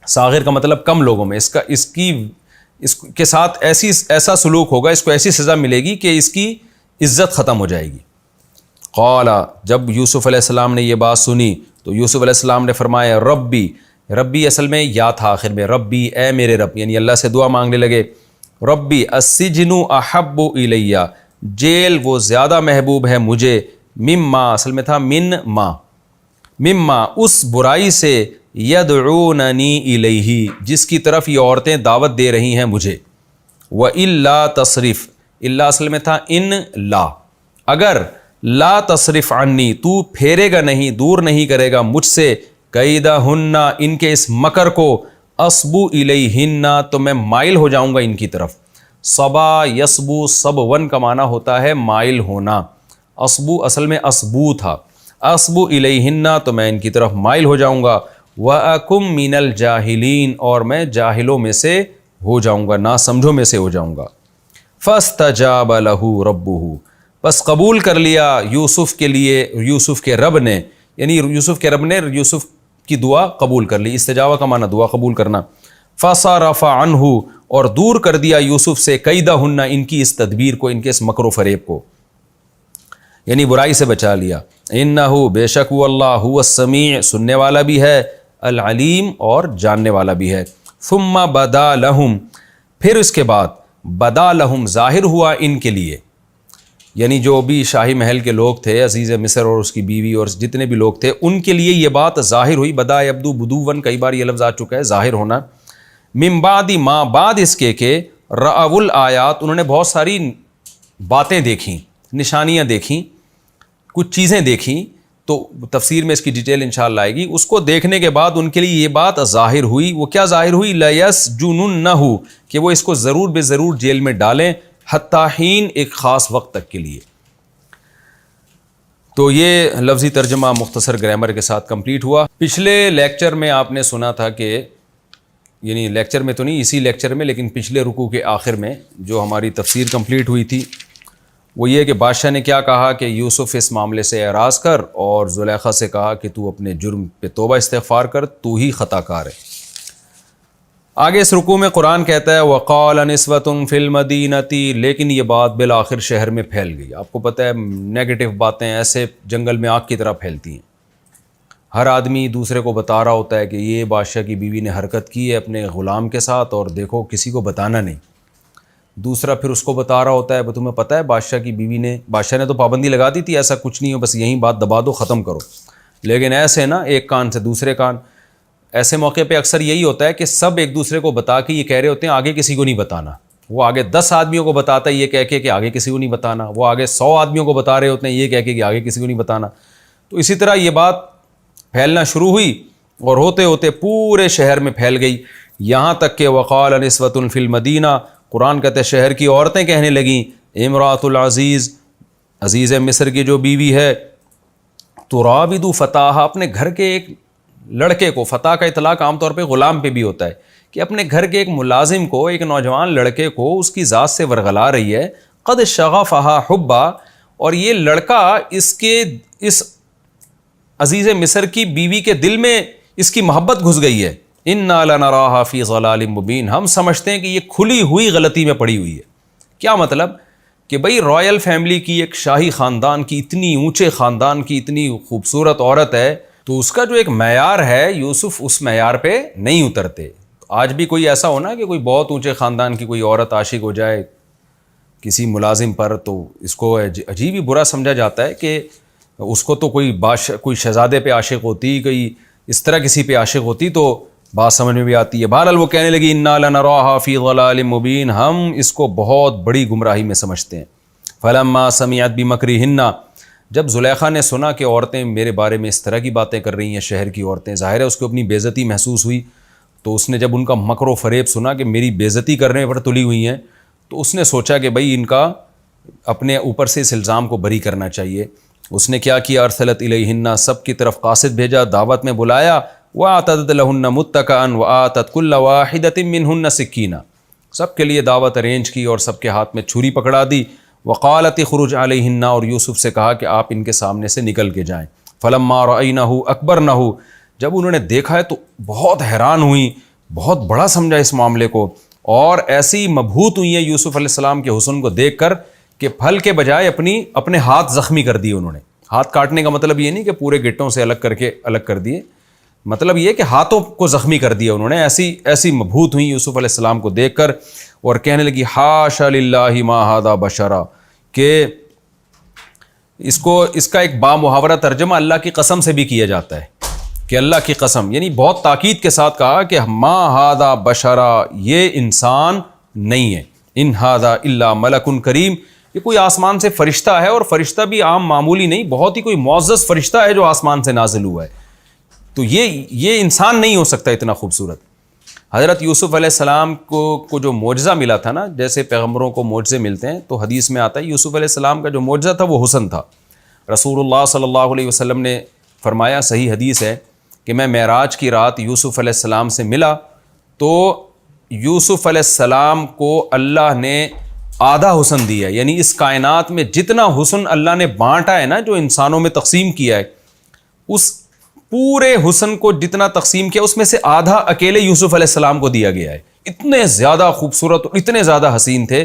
صاغر کا مطلب کم لوگوں میں. اس کے ساتھ ایسا سلوک ہوگا، اس کو ایسی سزا ملے گی کہ اس کی عزت ختم ہو جائے گی. قال جب یوسف علیہ السلام نے یہ بات سنی تو یوسف علیہ السلام نے فرمایا ربی اصل میں یا تھا آخر میں، ربی اے میرے رب، یعنی اللہ سے دعا مانگنے لگے. ربی السجن احب الیہ جیل وہ زیادہ محبوب ہے مجھے، مما اصل میں تھا من ما، مما اس برائی سے، یدعوننی الیہ جس کی طرف یہ عورتیں دعوت دے رہی ہیں مجھے، وَإِلَّا تصرف، اللہ اصل میں تھا ان لا، اگر لا تصرف عنی تو پھیرے گا نہیں، دور نہیں کرے گا مجھ سے، کیدہن ان کے اس مکر کو، اصبو الیہن تو میں مائل ہو جاؤں گا ان کی طرف، صبا یصبو صبون کا معنی ہوتا ہے مائل ہونا، اصبو اصل میں اصبو تھا، اصبو الیہن تو میں ان کی طرف مائل ہو جاؤں گا، وَأَكُمْ مِنَ الْجَاهِلِينَ اور میں جاہلوں میں سے ہو جاؤں گا، نا سمجھوں میں سے ہو جاؤں گا۔ فَاسْتَجَابَ لَهُ رَبُّهُ بس قبول کر لیا یوسف کے لیے یوسف کے رب نے، یعنی یوسف کے رب نے یوسف کی دعا قبول کر لی، استجابہ کا معنی دعا قبول کرنا، فَصَرَفَ عَنْهُ اور دور کر دیا یوسف سے، کیدہن ان کی اس تدبیر کو، ان کے اس مکر و فریب کو، یعنی برائی سے بچا لیا، انہ بے شک وہ اللہ هو السمیع سننے والا بھی ہے، العلیم اور جاننے والا بھی ہے، ثم بدا لہم پھر اس کے بعد، بدا لہم ظاہر ہوا ان کے لیے، یعنی جو بھی شاہی محل کے لوگ تھے، عزیز مصر اور اس کی بیوی اور جتنے بھی لوگ تھے، ان کے لیے یہ بات ظاہر ہوئی، بدا یبدو بدون کئی بار یہ لفظ آ چکا ہے، ظاہر ہونا، من بعد ما بعد اس کے کہ رأوا الآیات انہوں نے بہت ساری باتیں دیکھیں، نشانیاں دیکھیں، کچھ چیزیں دیکھیں، تو تفسیر میں اس کی ڈیٹیل انشاءاللہ آئے گی، اس کو دیکھنے کے بعد ان کے لیے یہ بات ظاہر ہوئی، وہ کیا ظاہر ہوئی، لَيَسْجُنُنَّهُ کہ وہ اس کو ضرور بے ضرور جیل میں ڈالیں، حتیٰ حین ایک خاص وقت تک کے لیے۔ تو یہ لفظی ترجمہ مختصر گرامر کے ساتھ کمپلیٹ ہوا۔ پچھلے لیکچر میں آپ نے سنا تھا کہ، یعنی لیکچر میں تو نہیں، اسی لیکچر میں، لیکن پچھلے رکوع کے آخر میں جو ہماری تفسیر کمپلیٹ ہوئی تھی وہ یہ کہ بادشاہ نے کیا کہا کہ یوسف اس معاملے سے اعراض کر، اور زلیخا سے کہا کہ تو اپنے جرم پہ توبہ استغفار کر، تو ہی خطا کار ہے۔ آگے اس رکوع میں قرآن کہتا ہے وَقَالَ نِسْوَةٌ فِي الْمَدِينَةِ لیکن یہ بات بالآخر شہر میں پھیل گئی۔ آپ کو پتہ ہے نیگیٹو باتیں ایسے جنگل میں آگ کی طرح پھیلتی ہیں، ہر آدمی دوسرے کو بتا رہا ہوتا ہے کہ یہ بادشاہ کی بیوی نے حرکت کی ہے اپنے غلام کے ساتھ، اور دیکھو کسی کو بتانا نہیں۔ دوسرا پھر اس کو بتا رہا ہوتا ہے تمہیں پتہ ہے بادشاہ کی بیوی نے، بادشاہ نے تو پابندی لگا دی تھی ایسا کچھ نہیں ہو، بس یہیں بات دبا دو، ختم کرو، لیکن ایسے نا ایک کان سے دوسرے کان، ایسے موقع پہ اکثر یہی ہوتا ہے کہ سب ایک دوسرے کو بتا کے یہ کہہ رہے ہوتے ہیں آگے کسی کو نہیں بتانا، وہ آگے 10 آدمیوں کو بتاتا ہے یہ کہہ کے کہ آگے کسی کو نہیں بتانا، وہ آگے 100 آدمیوں کو بتا رہے ہوتے ہیں یہ کہہ کے کہ آگے کسی کو نہیں بتانا۔ تو اسی طرح یہ بات پھیلنا شروع ہوئی اور ہوتے ہوتے پورے شہر میں پھیل گئی، یہاں تک کہ وقال نسوۃ فی المدینہ، قرآن کہتے ہیں شہر کی عورتیں کہنے لگیں، امراۃ العزیز، عزیز مصر کی جو بیوی ہے، تراود فتاہا، اپنے گھر کے ایک لڑکے کو، فتح کا اطلاق عام طور پہ غلام پہ بھی ہوتا ہے، کہ اپنے گھر کے ایک ملازم کو، ایک نوجوان لڑکے کو اس کی ذات سے ورغلا رہی ہے، قد شغفہا حبا، اور یہ لڑکا اس عزیز مصر کی بیوی کے دل میں اس کی محبت گھس گئی ہے، انا لنراہا فی ضلال مبین، ہم سمجھتے ہیں کہ یہ کھلی ہوئی غلطی میں پڑی ہوئی ہے۔ کیا مطلب کہ بھئی رائل فیملی کی، ایک شاہی خاندان کی، اتنی اونچے خاندان کی اتنی خوبصورت عورت ہے، تو اس کا جو ایک معیار ہے یوسف اس معیار پہ نہیں اترتے۔ آج بھی کوئی ایسا ہونا کہ کوئی بہت اونچے خاندان کی کوئی عورت عاشق ہو جائے کسی ملازم پر، تو اس کو عجیب ہی برا سمجھا جاتا ہے کہ اس کو تو کوئی شہزادے پہ عاشق ہوتی، کوئی اس طرح کسی پہ عاشق ہوتی تو بات سمجھ میں بھی آتی ہے۔ بہرحال وہ کہنے لگی انا لنراہا فی ضلال مبین، ہم اس کو بہت بڑی گمراہی میں سمجھتے ہیں۔ فلما سمعت بمکرہن، جب زلیخا نے سنا کہ عورتیں میرے بارے میں اس طرح کی باتیں کر رہی ہیں، شہر کی عورتیں، ظاہر ہے اس کو اپنی بے عزتی محسوس ہوئی، تو اس نے جب ان کا مکر و فریب سنا کہ میری بے عزتی کرنے پر تلی ہوئی ہیں، تو اس نے سوچا کہ بھئی ان کا اپنے اوپر سے اس الزام کو بری کرنا چاہیے۔ اس نے کیا کیا، ارسلت الیہن، سب کی طرف قاصد بھیجا، دعوت میں بلایا، وَأَعْتَدَتْ لَهُنَّ مُتَّكَأً وَآتَتْ كُلَّ وَاحِدَةٍ مِّنْهُنَّ سِكِّينًا، سب کے لیے دعوت ارینج کی اور سب کے ہاتھ میں چھری پکڑا دی۔ وقالت اخرج علیہن، اور یوسف سے کہا کہ آپ ان کے سامنے سے نکل کے جائیں۔ فلما رأینہ اکبرنہ، جب انہوں نے دیکھا ہے تو بہت حیران ہوئیں، بہت بڑا سمجھا اس معاملے کو، اور ایسی مبہوت ہوئی ہیں یوسف علیہ السلام کے حسن کو دیکھ کر کہ پھل کے بجائے اپنے ہاتھ زخمی کر دیے انہوں نے۔ ہاتھ کاٹنے کا مطلب یہ نہیں کہ پورے گٹوں سے الگ کر دیے، مطلب یہ کہ ہاتھوں کو زخمی کر دیا انہوں نے، ایسی مبہوت ہوئی یوسف علیہ السلام کو دیکھ کر، اور کہنے لگی حاشا للہ ما ھذا بشرا، کہ اس کا ایک بامحاورہ ترجمہ اللہ کی قسم سے بھی کیا جاتا ہے کہ اللہ کی قسم، یعنی بہت تاکید کے ساتھ کہا کہ ما ھذا بشرا، یہ انسان نہیں ہے، ان ھذا الا ملک کریم، یہ کوئی آسمان سے فرشتہ ہے، اور فرشتہ بھی عام معمولی نہیں، بہت ہی کوئی معزز فرشتہ ہے جو آسمان سے نازل ہوا ہے، تو یہ انسان نہیں ہو سکتا اتنا خوبصورت۔ حضرت یوسف علیہ السلام کو جو معجزہ ملا تھا نا، جیسے پیغمبروں کو معجزے ملتے ہیں، تو حدیث میں آتا ہے یوسف علیہ السلام کا جو معجزہ تھا وہ حسن تھا۔ رسول اللہ صلی اللہ علیہ وسلم نے فرمایا، صحیح حدیث ہے کہ میں معراج کی رات یوسف علیہ السلام سے ملا تو یوسف علیہ السلام کو اللہ نے آدھا حسن دیا، یعنی اس کائنات میں جتنا حسن اللہ نے بانٹا ہے نا، جو انسانوں میں تقسیم کیا ہے، اس پورے حسن کو جتنا تقسیم کیا اس میں سے آدھا اکیلے یوسف علیہ السلام کو دیا گیا ہے۔ اتنے زیادہ خوبصورت اور اتنے زیادہ حسین تھے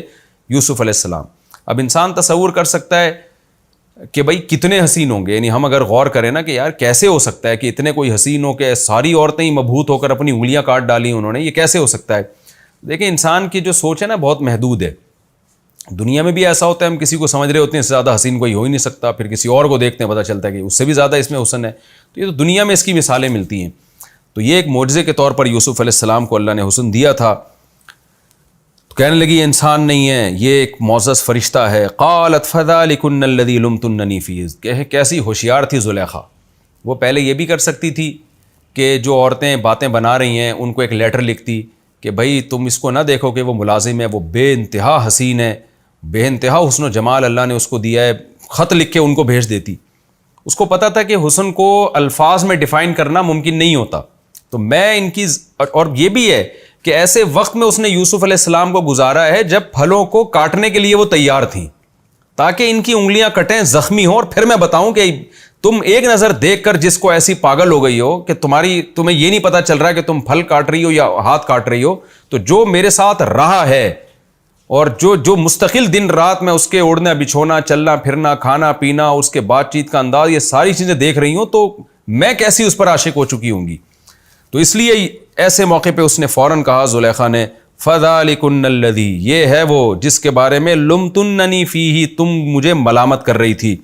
یوسف علیہ السلام۔ اب انسان تصور کر سکتا ہے کہ بھائی کتنے حسین ہوں گے، یعنی ہم اگر غور کریں نا کہ یار کیسے ہو سکتا ہے کہ اتنے کوئی حسین ہو کہ ساری عورتیں ہی مبہوت ہو کر اپنی انگلیاں کاٹ ڈالی انہوں نے، یہ کیسے ہو سکتا ہے؟ دیکھیں انسان کی جو سوچ ہے نا بہت محدود ہے۔ دنیا میں بھی ایسا ہوتا ہے، ہم کسی کو سمجھ رہے ہوتے ہیں اس سے زیادہ حسین کوئی ہو ہی نہیں سکتا، پھر کسی اور کو دیکھتے ہیں پتہ چلتا ہے کہ اس سے بھی زیادہ اس میں حسن ہے، تو یہ تو دنیا میں اس کی مثالیں ملتی ہیں۔ تو یہ ایک معجزے کے طور پر یوسف علیہ السلام کو اللہ نے حسن دیا تھا، تو کہنے لگی یہ انسان نہیں ہے، یہ ایک معزز فرشتہ ہے۔ قالت فذلکن الذی لمتننی فیہ، کیسی ہوشیار تھی زلیخا، وہ پہلے یہ بھی کر سکتی تھی کہ جو عورتیں باتیں بنا رہی ہیں ان کو ایک لیٹر لکھتی کہ بھائی تم اس کو نہ دیکھو کہ وہ ملازم ہے، وہ بے انتہا حسین ہے، بے انتہا حسن و جمال اللہ نے اس کو دیا ہے، خط لکھ کے ان کو بھیج دیتی۔ اس کو پتہ تھا کہ حسن کو الفاظ میں ڈیفائن کرنا ممکن نہیں ہوتا، تو میں ان کی، اور یہ بھی ہے کہ ایسے وقت میں اس نے یوسف علیہ السلام کو گزارا ہے جب پھلوں کو کاٹنے کے لیے وہ تیار تھیں، تاکہ ان کی انگلیاں کٹیں، زخمی ہوں، اور پھر میں بتاؤں کہ تم ایک نظر دیکھ کر جس کو ایسی پاگل ہو گئی ہو کہ تمہیں یہ نہیں پتا چل رہا ہے کہ تم پھل کاٹ رہی ہو یا ہاتھ کاٹ رہی ہو، تو جو میرے ساتھ رہا ہے اور جو مستقل دن رات میں اس کے اڑنا بچھونا، چلنا پھرنا، کھانا پینا، اس کے بات چیت کا انداز، یہ ساری چیزیں دیکھ رہی ہوں، تو میں کیسی اس پر عاشق ہو چکی ہوں گی۔ تو اس لیے ایسے موقع پہ اس نے فوراً کہا زلیخا نے، فذلکن الذی، یہ ہے وہ جس کے بارے میں لمتننی فیہ، تم مجھے ملامت کر رہی تھی،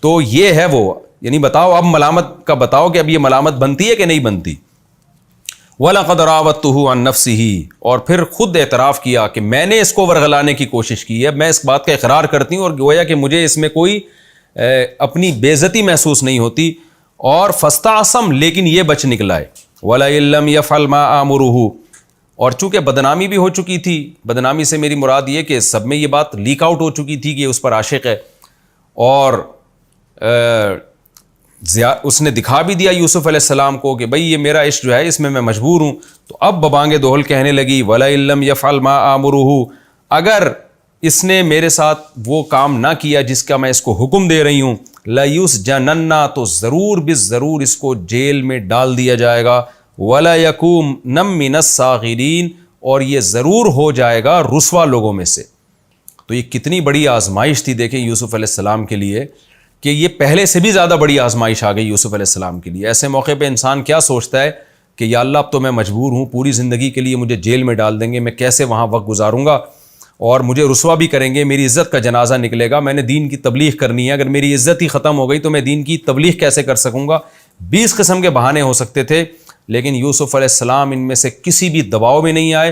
تو یہ ہے وہ، یعنی بتاؤ اب ملامت کا بتاؤ کہ اب یہ ملامت بنتی ہے کہ نہیں بنتی۔ وَلَقَدْ رَاوَدتُّهُ عَن نَفْسِهِ، اور پھر خود اعتراف کیا کہ میں نے اس کو ورغلانے کی کوشش کی ہے، میں اس بات کا اقرار کرتی ہوں، اور گویا کہ مجھے اس میں کوئی اپنی بے عزتی محسوس نہیں ہوتی، اور فاستعصم، لیکن یہ بچ نکلا ہے، وَلَئِن لَّمْ يَفْعَلْ مَا آمُرُهُ، اور چونکہ بدنامی بھی ہو چکی تھی، بدنامی سے میری مراد یہ کہ سب میں یہ بات لیک آؤٹ ہو چکی تھی کہ اس پر عاشق ہے، اور اس نے دکھا بھی دیا یوسف علیہ السلام کو کہ بھئی یہ میرا عشق جو ہے اس میں مجبور ہوں، تو اب ببانگ دوہل کہنے لگی، وَلَئِن لَّمْ يَفْعَلْ مَا آمُرُهُ، اگر اس نے میرے ساتھ وہ کام نہ کیا جس کا میں اس کو حکم دے رہی ہوں، لَيُسْجَنَنَّ، تو ضرور بالضرور اس کو جیل میں ڈال دیا جائے گا، وَلَيَكُونَ مِنَ الصَّاغِرِينَ، اور یہ ضرور ہو جائے گا رسوا لوگوں میں سے۔ تو یہ کتنی بڑی آزمائش تھی دیکھیں یوسف علیہ السلام کے لیے، کہ یہ پہلے سے بھی زیادہ بڑی آزمائش آ گئی یوسف علیہ السلام کے لیے۔ ایسے موقع پہ انسان کیا سوچتا ہے کہ یا اللہ اب تو میں مجبور ہوں، پوری زندگی کے لیے مجھے جیل میں ڈال دیں گے، میں کیسے وہاں وقت گزاروں گا، اور مجھے رسوا بھی کریں گے، میری عزت کا جنازہ نکلے گا، میں نے دین کی تبلیغ کرنی ہے، اگر میری عزت ہی ختم ہو گئی تو میں دین کی تبلیغ کیسے کر سکوں گا۔ 20 قسم کے بہانے ہو سکتے تھے، لیکن یوسف علیہ السلام ان میں سے کسی بھی دباؤ میں نہیں آئے،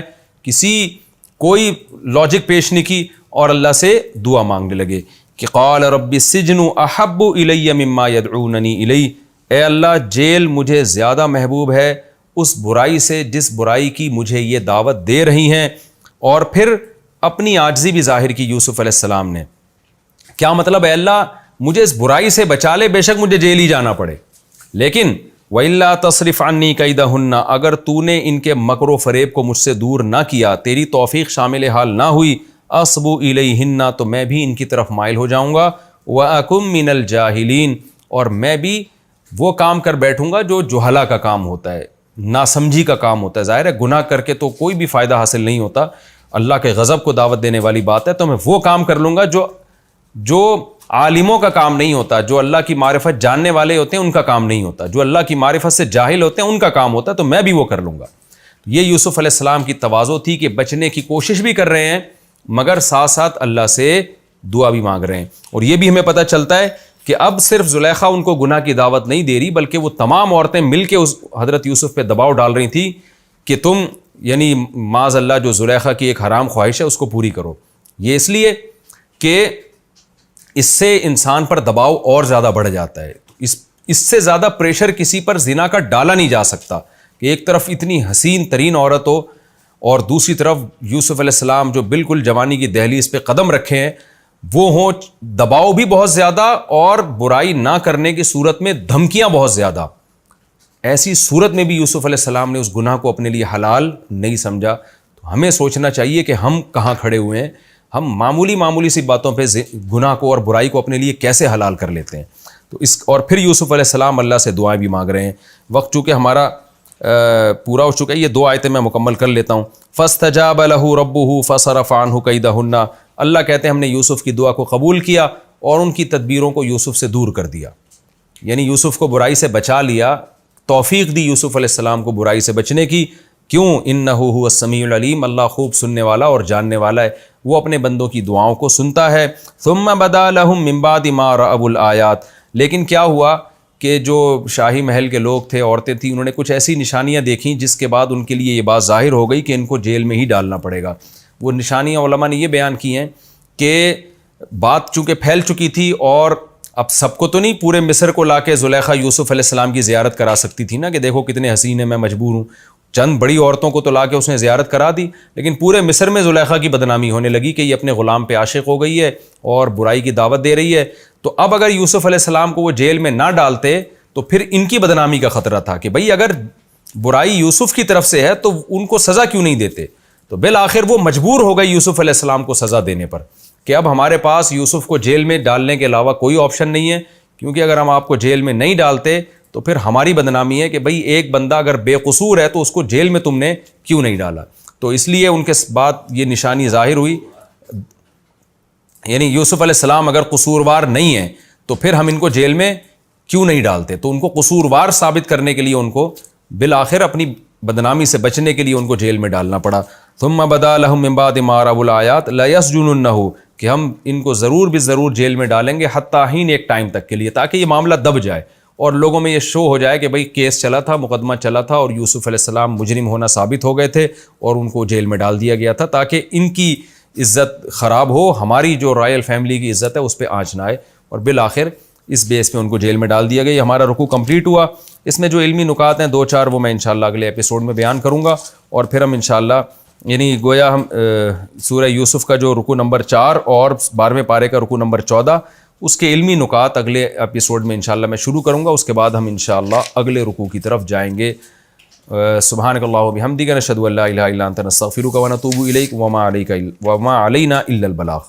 کوئی لاجک پیش نہیں کی، اور اللہ سے دعا مانگنے لگے کہ قال رب السجن احب الی مما یدعوننی الی، اے اللہ جیل مجھے زیادہ محبوب ہے اس برائی سے جس برائی کی مجھے یہ دعوت دے رہی ہیں۔ اور پھر اپنی عاجزی بھی ظاہر کی یوسف علیہ السلام نے، کیا مطلب، اے اللہ مجھے اس برائی سے بچا لے، بے شک مجھے جیل ہی جانا پڑے، لیکن وَإِلَّا تَصْرِفْ عَنِّي كَيْدَهُنَّ، اگر تو نے ان کے مکر و فریب کو مجھ سے دور نہ کیا، تیری توفیق شامل حال نہ ہوئی، اصب الیہن، تو میں بھی ان کی طرف مائل ہو جاؤں گا، وَأَكُن مِّنَ الْجَاهِلِينَ، اور میں بھی وہ کام کر بیٹھوں گا جو جہلا کا کام ہوتا ہے، ناسمجھی کا کام ہوتا ہے۔ ظاہر ہے گناہ کر کے تو کوئی بھی فائدہ حاصل نہیں ہوتا، اللہ کے غضب کو دعوت دینے والی بات ہے، تو میں وہ کام کر لوں گا جو عالموں کا کام نہیں ہوتا، جو اللہ کی معرفت جاننے والے ہوتے ہیں ان کا کام نہیں ہوتا، جو اللہ کی معرفت سے جاہل ہوتے ہیں ان کا کام ہوتا ہے، تو میں بھی وہ کر لوں گا۔ یہ یوسف علیہ السلام کی تواضع تھی کہ بچنے کی کوشش بھی کر رہے ہیں، مگر ساتھ ساتھ اللہ سے دعا بھی مانگ رہے ہیں. اور یہ بھی ہمیں پتہ چلتا ہے کہ اب صرف زلیخا ان کو گناہ کی دعوت نہیں دے رہی، بلکہ وہ تمام عورتیں مل کے اس حضرت یوسف پہ دباؤ ڈال رہی تھیں کہ تم یعنی معاذ اللہ جو زلیخا کی ایک حرام خواہش ہے اس کو پوری کرو. یہ اس لیے کہ اس سے انسان پر دباؤ اور زیادہ بڑھ جاتا ہے. اس سے زیادہ پریشر کسی پر زنا کا ڈالا نہیں جا سکتا کہ ایک طرف اتنی حسین ترین عورت ہو اور دوسری طرف یوسف علیہ السلام جو بالکل جوانی کی دہلیز پہ قدم رکھے ہیں وہ ہوں، دباؤ بھی بہت زیادہ اور برائی نہ کرنے کی صورت میں دھمکیاں بہت زیادہ. ایسی صورت میں بھی یوسف علیہ السلام نے اس گناہ کو اپنے لیے حلال نہیں سمجھا. تو ہمیں سوچنا چاہیے کہ ہم کہاں کھڑے ہوئے ہیں، ہم معمولی سی باتوں پہ گناہ کو اور برائی کو اپنے لیے کیسے حلال کر لیتے ہیں. تو اور پھر یوسف علیہ السلام اللہ سے دعائیں بھی مانگ رہے ہیں. وقت چونکہ ہمارا پورا ہو چکا ہے، یہ 2 آیتیں میں مکمل کر لیتا ہوں. فَاسْتَجَابَ لَهُ رَبُّهُ فَصَرَفَ عَنْهُ كَيْدَهُنَّ. اللہ کہتے ہیں ہم نے یوسف کی دعا کو قبول کیا اور ان کی تدبیروں کو یوسف سے دور کر دیا. یعنی یوسف کو برائی سے بچا لیا، توفیق دی یوسف علیہ السلام کو برائی سے بچنے کی. کیوں؟ اِنَّهُ هُوَ السَّمِيعُ الْعَلِيمُ. اللہ خوب سننے والا اور جاننے والا ہے، وہ اپنے بندوں کی دعاؤں کو سنتا ہے. ثُمَّ بَدَا لَهُم مِّن بَعْدِ مَا رَأَوُا الْآيَاتِ. لیکن کیا ہوا کہ جو شاہی محل کے لوگ تھے، عورتیں تھیں، انہوں نے کچھ ایسی نشانیاں دیکھیں جس کے بعد ان کے لیے یہ بات ظاہر ہو گئی کہ ان کو جیل میں ہی ڈالنا پڑے گا. وہ نشانیاں علماء نے یہ بیان کی ہیں کہ بات چونکہ پھیل چکی تھی اور اب سب کو تو نہیں پورے مصر کو لا کے زلیخا یوسف علیہ السلام کی زیارت کرا سکتی تھی نا کہ دیکھو کتنے حسین ہیں، میں مجبور ہوں. چند بڑی عورتوں کو تو لا کے اس نے زیارت کرا دی، لیکن پورے مصر میں زلیخا کی بدنامی ہونے لگی کہ یہ اپنے غلام پہ عاشق ہو گئی ہے اور برائی کی دعوت دے رہی ہے. تو اب اگر یوسف علیہ السلام کو وہ جیل میں نہ ڈالتے تو پھر ان کی بدنامی کا خطرہ تھا کہ بھئی اگر برائی یوسف کی طرف سے ہے تو ان کو سزا کیوں نہیں دیتے. تو بالآخر وہ مجبور ہو گئی یوسف علیہ السلام کو سزا دینے پر کہ اب ہمارے پاس یوسف کو جیل میں ڈالنے کے علاوہ کوئی آپشن نہیں ہے، کیونکہ اگر ہم آپ کو جیل میں نہیں ڈالتے تو پھر ہماری بدنامی ہے کہ بھئی ایک بندہ اگر بے قصور ہے تو اس کو جیل میں تم نے کیوں نہیں ڈالا. تو اس لیے ان کے بعد یہ نشانی ظاہر ہوئی، یعنی یوسف علیہ السلام اگر قصوروار نہیں ہیں تو پھر ہم ان کو جیل میں کیوں نہیں ڈالتے. تو ان کو قصوروار ثابت کرنے کے لیے ان کو بالآخر اپنی بدنامی سے بچنے کے لیے ان کو جیل میں ڈالنا پڑا. ثم بدا لهم من بعد ما رأوا الآيات ليسجننه، کہ ہم ان کو ضرور بھی ضرور جیل میں ڈالیں گے حتیٰ حین، ایک ٹائم تک کے لیے، تاکہ یہ معاملہ دب جائے اور لوگوں میں یہ شو ہو جائے کہ بھئی کیس چلا تھا، مقدمہ چلا تھا اور یوسف علیہ السلام مجرم ہونا ثابت ہو گئے تھے اور ان کو جیل میں ڈال دیا گیا تھا تاکہ ان کی عزت خراب ہو، ہماری جو رائل فیملی کی عزت ہے اس پہ آنچ نہ آئے. اور بالآخر اس بیس پہ ان کو جیل میں ڈال دیا گیا. یہ ہمارا رکوع کمپلیٹ ہوا. اس میں جو علمی نکات ہیں 2-4 وہ میں انشاءاللہ اگلے ایپیسوڈ میں بیان کروں گا، اور پھر ہم انشاءاللہ یعنی گویا ہم سورہ یوسف کا جو رکوع نمبر 4 اور 12ویں پارے کا رکوع نمبر 14 اس کے علمی نکات اگلے ایپیسوڈ میں انشاءاللہ میں شروع کروں گا. اس کے بعد ہم انشاءاللہ اگلے رکوع کی طرف جائیں گے. سبحانک اللہم و بحمدک، نشہد ان لا الہ الا انت، نستغفرک و نتوب الیک، وما علینا الا البلاغ.